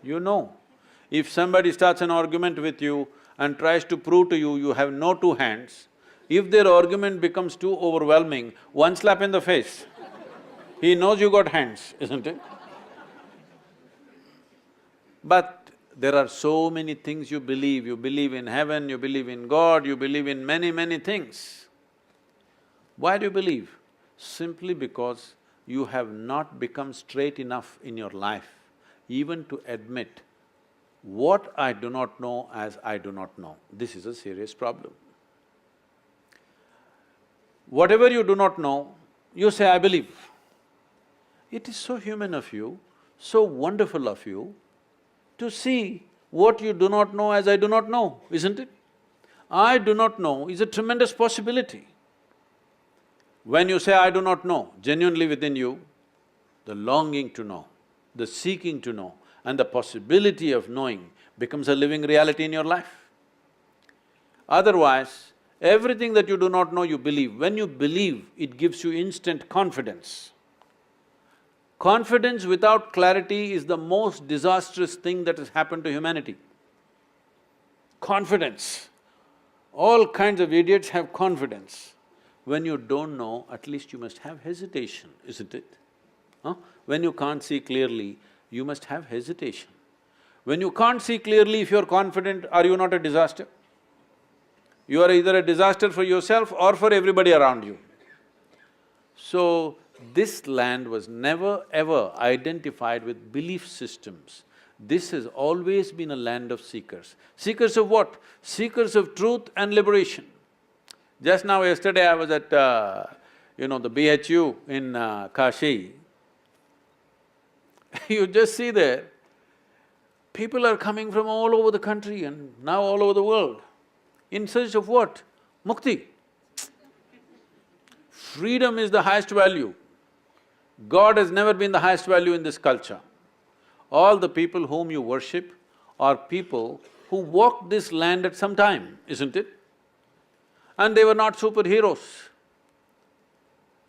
You know. If somebody starts an argument with you and tries to prove to you you have no two hands, if their argument becomes too overwhelming, one slap in the face, he knows you got hands, isn't it? But there are so many things you believe in heaven, you believe in God, you believe in many things. Why do you believe? Simply because you have not become straight enough in your life even to admit what I do not know as I do not know. This is a serious problem. Whatever you do not know, you say, I believe. It is so human of you, so wonderful of you to see what you do not know as I do not know, isn't it? I do not know is a tremendous possibility. When you say, I do not know, genuinely within you, the longing to know, the seeking to know and the possibility of knowing becomes a living reality in your life. Otherwise, everything that you do not know, you believe. When you believe, it gives you instant confidence. Confidence without clarity is the most disastrous thing that has happened to humanity. Confidence. All kinds of idiots have confidence. When you don't know, at least you must have hesitation, isn't it? Huh? When you can't see clearly, you must have hesitation. When you can't see clearly, if you're confident, are you not a disaster? You are either a disaster for yourself or for everybody around you. So, this land was never ever identified with belief systems. This has always been a land of seekers. Seekers of what? Seekers of truth and liberation. Just now, yesterday I was at, the BHU in Kashi. You just see there, people are coming from all over the country and now all over the world. In search of what? Mukti. Freedom is the highest value. God has never been the highest value in this culture. All the people whom you worship are people who walked this land at some time, isn't it? And they were not superheroes.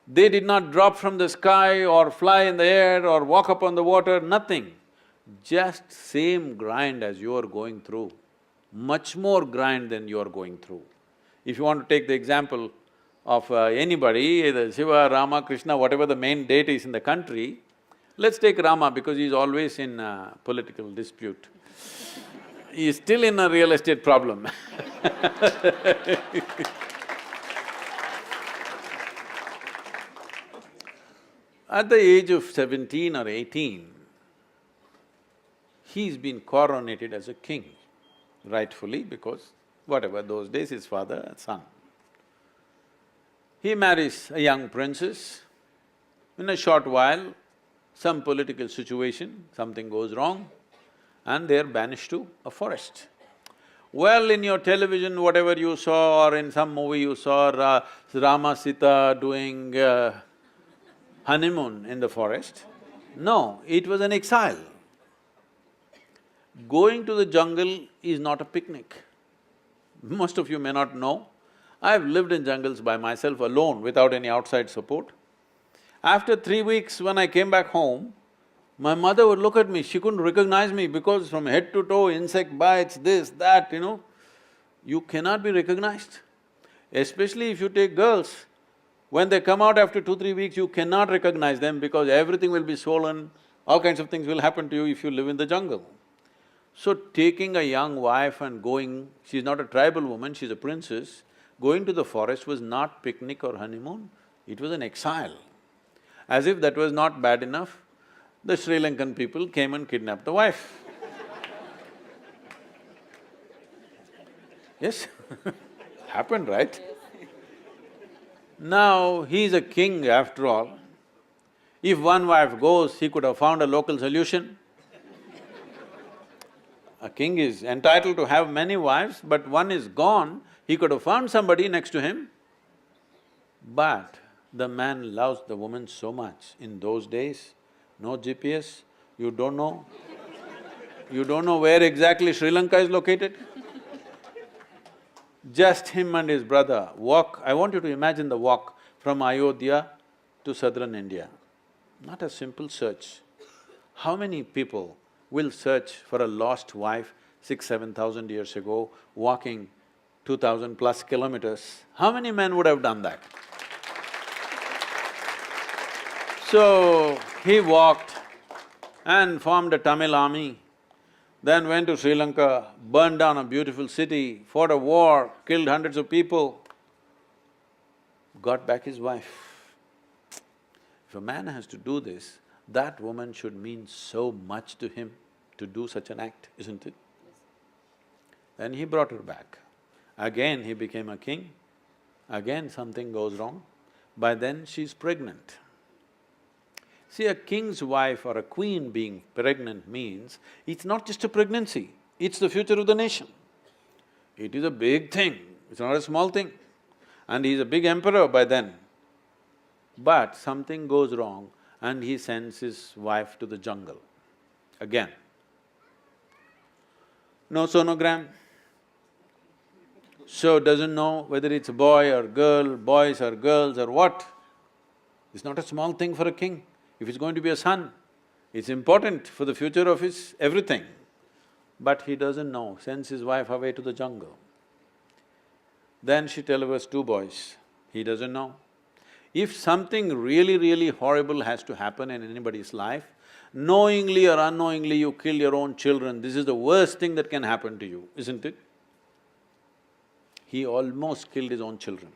They did not drop from the sky or fly in the air or walk upon the water, nothing. Just same grind as you are going through, much more grind than you are going through. If you want to take the example of anybody, either Shiva, Rama, Krishna, whatever the main deity is in the country, let's take Rama because he's always in political dispute. He's still in a real estate problem. At the age of 17 or 18, he's been coronated as a king, rightfully, because whatever, those days his father and son. He marries a young princess. In a short while, some political situation, something goes wrong, and they're banished to a forest. Well, in your television, whatever you saw, or in some movie you saw Rama Sita doing honeymoon in the forest. No, it was an exile. Going to the jungle is not a picnic. Most of you may not know, I've lived in jungles by myself alone without any outside support. After 3 weeks, when I came back home, my mother would look at me, she couldn't recognize me because from head to toe, insect bites, this, that, you cannot be recognized. Especially if you take girls, when they come out after 2-3 weeks, you cannot recognize them because everything will be swollen, all kinds of things will happen to you if you live in the jungle. So taking a young wife and going, she's not a tribal woman, she's a princess, going to the forest was not picnic or honeymoon, it was an exile. As if that was not bad enough, the Sri Lankan people came and kidnapped the wife. Yes, happened, right? Now, he's a king after all. If one wife goes, he could have found a local solution. A king is entitled to have many wives, but one is gone, he could have found somebody next to him. But the man loves the woman so much. In those days, no GPS, you don't know where exactly Sri Lanka is located. Just him and his brother walk, I want you to imagine the walk from Ayodhya to southern India. Not a simple search. How many people will search for a lost wife 6,000–7,000 years ago, walking 2,000 plus kilometers? How many men would have done that? So, he walked and formed a Tamil army, then went to Sri Lanka, burned down a beautiful city, fought a war, killed hundreds of people, got back his wife. If a man has to do this, that woman should mean so much to him to do such an act, isn't it? Then he brought her back. Again he became a king, again something goes wrong. By then she's pregnant. See, a king's wife or a queen being pregnant means it's not just a pregnancy, it's the future of the nation. It is a big thing, it's not a small thing. And he's a big emperor by then. But something goes wrong and he sends his wife to the jungle again. No sonogram, so doesn't know whether it's a boy or girl, boys or girls or what. It's not a small thing for a king. If it's going to be a son, it's important for the future of his everything. But he doesn't know, sends his wife away to the jungle. Then she delivers 2 boys, he doesn't know. If something really horrible has to happen in anybody's life, knowingly or unknowingly you kill your own children, this is the worst thing that can happen to you, isn't it? He almost killed his own children.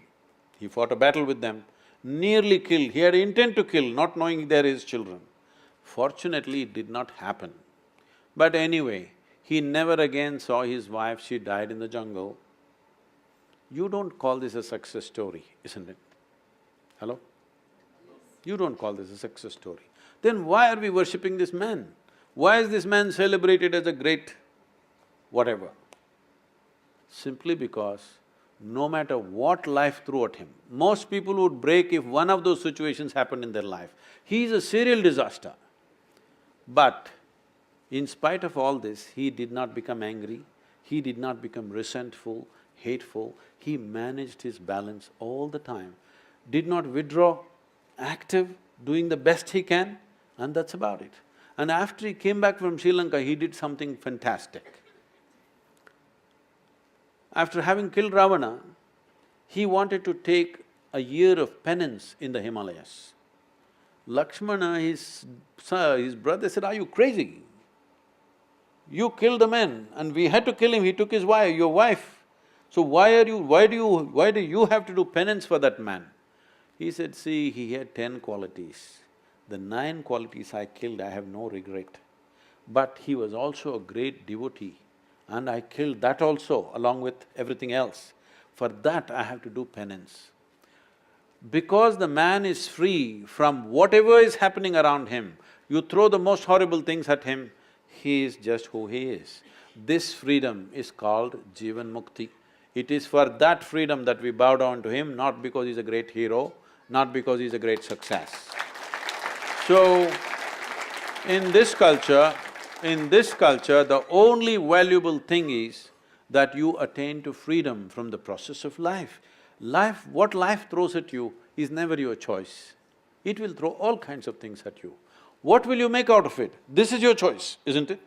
He fought a battle with them, nearly killed, he had intent to kill, not knowing they're his children. Fortunately, it did not happen. But anyway, he never again saw his wife, she died in the jungle. You don't call this a success story, isn't it? Hello? You don't call this a success story. Then why are we worshipping this man? Why is this man celebrated as a great whatever? Simply because no matter what life threw at him, most people would break if one of those situations happened in their life. He is a serial disaster. But in spite of all this, he did not become angry, he did not become resentful, hateful, he managed his balance all the time, did not withdraw, active, doing the best he can, and that's about it. And after he came back from Sri Lanka, he did something fantastic. After having killed Ravana, he wanted to take a year of penance in the Himalayas. Lakshmana, his brother said, "Are you crazy? You killed the man and we had to kill him, he took his wife, your wife. So why do you have to do penance for that man?" He said, "See, he had 10 qualities. The 9 qualities I killed, I have no regret. But he was also a great devotee and I killed that also along with everything else. For that I have to do penance." Because the man is free from whatever is happening around him, you throw the most horrible things at him, he is just who he is. This freedom is called Jivan Mukti. It is for that freedom that we bow down to him, not because he's a great hero, not because he's a great success. So, in this culture, the only valuable thing is that you attain to freedom from the process of life. What life throws at you is never your choice. It will throw all kinds of things at you. What will you make out of it? This is your choice, isn't it?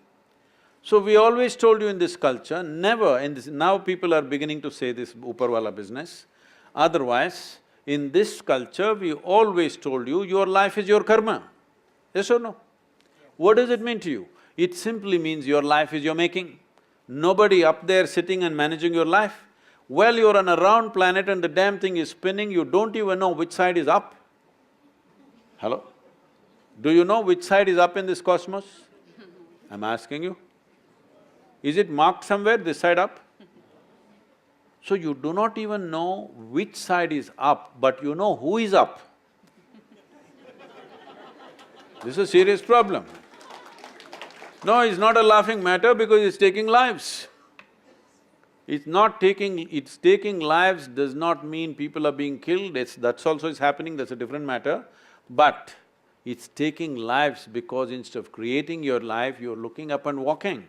So we always told you in this culture, never in this… now people are beginning to say this Uparwala business. Otherwise, in this culture, we always told you, your life is your karma. Yes or no? What does it mean to you? It simply means your life is your making. Nobody up there sitting and managing your life. Well, you're on a round planet and the damn thing is spinning, you don't even know which side is up. Hello? Do you know which side is up in this cosmos? I'm asking you. Is it marked somewhere, this side up? So you do not even know which side is up, but you know who is up. This is a serious problem. No, it's not a laughing matter because it's taking lives. It's taking lives does not mean people are being killed, that's also is happening, that's a different matter. But it's taking lives because instead of creating your life, you're looking up and walking.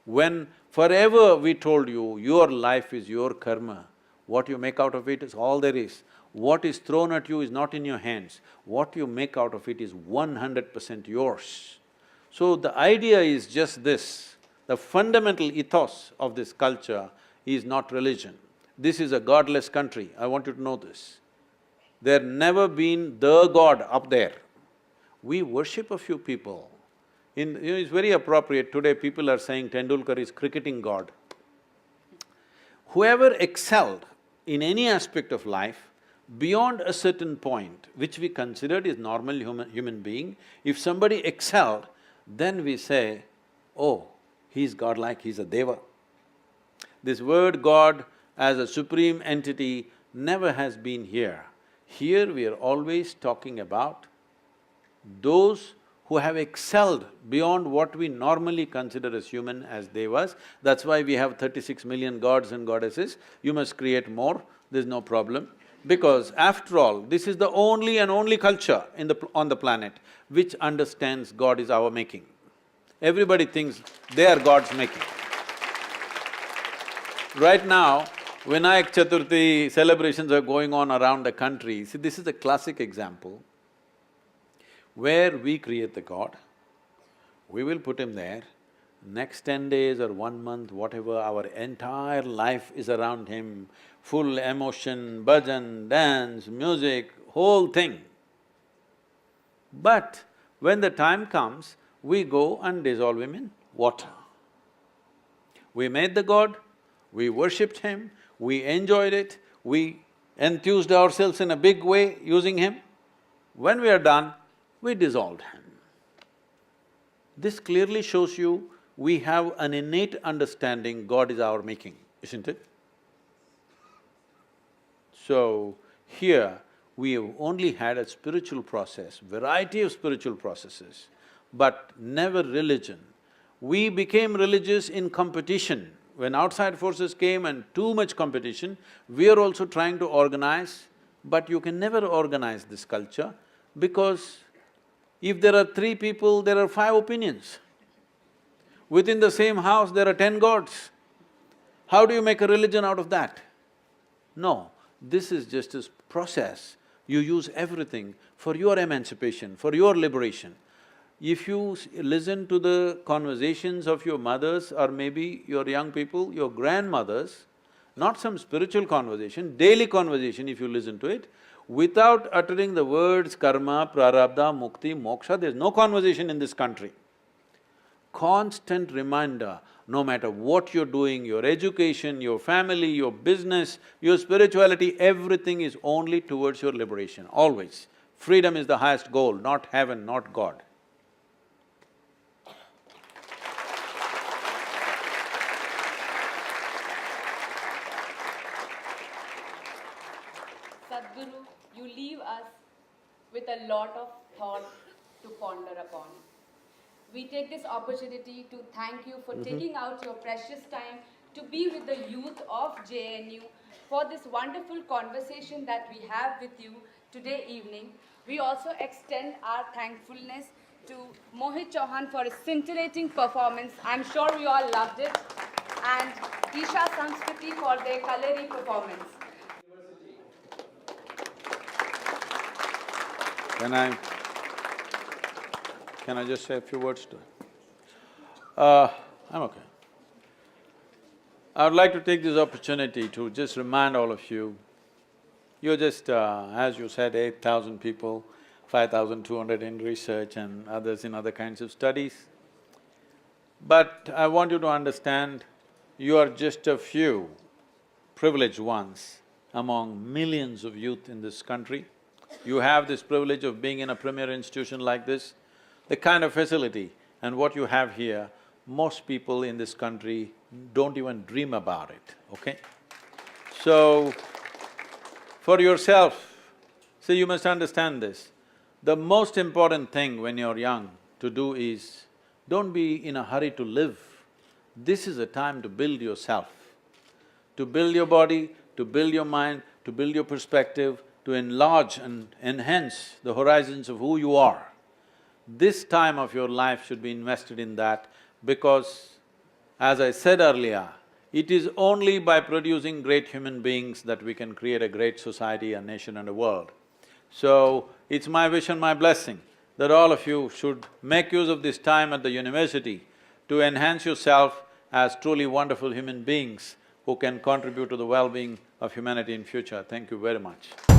When forever we told you, your life is your karma, what you make out of it is all there is. What is thrown at you is not in your hands, what you make out of it is 100% yours. So the idea is just this, the fundamental ethos of this culture is not religion. This is a godless country, I want you to know this. There never been the god up there. We worship a few people. It's very appropriate, today people are saying Tendulkar is cricketing god. Whoever excelled in any aspect of life, beyond a certain point, which we considered is normal human being, if somebody excelled, then we say, oh, he's godlike, he's a deva. This word God as a supreme entity never has been here. Here we are always talking about those who have excelled beyond what we normally consider as human, as devas. That's why we have 36 million gods and goddesses. You must create more, there's no problem. Because after all, this is the only and only culture on the planet which understands God is our making. Everybody thinks they are God's making. Right now, Vinayak Chaturthi celebrations are going on around the country. See, this is a classic example where we create the god, we will put him there, next 10 days or 1 month, whatever, our entire life is around him, full emotion, bhajan, dance, music, whole thing. But when the time comes, we go and dissolve him in water. We made the god, we worshipped him, we enjoyed it, we enthused ourselves in a big way using him. When we are done, we dissolved him. This clearly shows you we have an innate understanding God is our making, isn't it? So, here we have only had a spiritual process, variety of spiritual processes, but never religion. We became religious in competition. When outside forces came and too much competition, we are also trying to organize, but you can never organize this culture because if there are 3 people, there are 5 opinions. Within the same house, there are 10 gods. How do you make a religion out of that? No, this is just a process. You use everything for your emancipation, for your liberation. If you listen to the conversations of your mothers or maybe your young people, your grandmothers, not some spiritual conversation, daily conversation if you listen to it, without uttering the words karma, prarabdha, mukti, moksha, there's no conversation in this country. Constant reminder, no matter what you're doing, your education, your family, your business, your spirituality, everything is only towards your liberation, always. Freedom is the highest goal, not heaven, not God. Sadhguru, you leave us with a lot of thought to ponder upon. We take this opportunity to thank you for taking out your precious time to be with the youth of JNU for this wonderful conversation that we have with you today evening. We also extend our thankfulness to Mohit Chauhan for his scintillating performance. I'm sure we all loved it. And Isha Sanskriti for their colory performance. Can I just say a few words to it? I'm okay. I would like to take this opportunity to just remind all of you, you're just, as you said, 8,000 people, 5,200 in research and others in other kinds of studies. But I want you to understand, you are just a few privileged ones among millions of youth in this country. You have this privilege of being in a premier institution like this. The kind of facility and what you have here, most people in this country don't even dream about it, okay? So, for yourself, see, you must understand this. The most important thing when you're young to do is, don't be in a hurry to live. This is a time to build yourself, to build your body, to build your mind, to build your perspective, to enlarge and enhance the horizons of who you are. This time of your life should be invested in that, because as I said earlier, it is only by producing great human beings that we can create a great society, a nation and a world. So, it's my wish and my blessing that all of you should make use of this time at the university to enhance yourself as truly wonderful human beings who can contribute to the well-being of humanity in future. Thank you very much.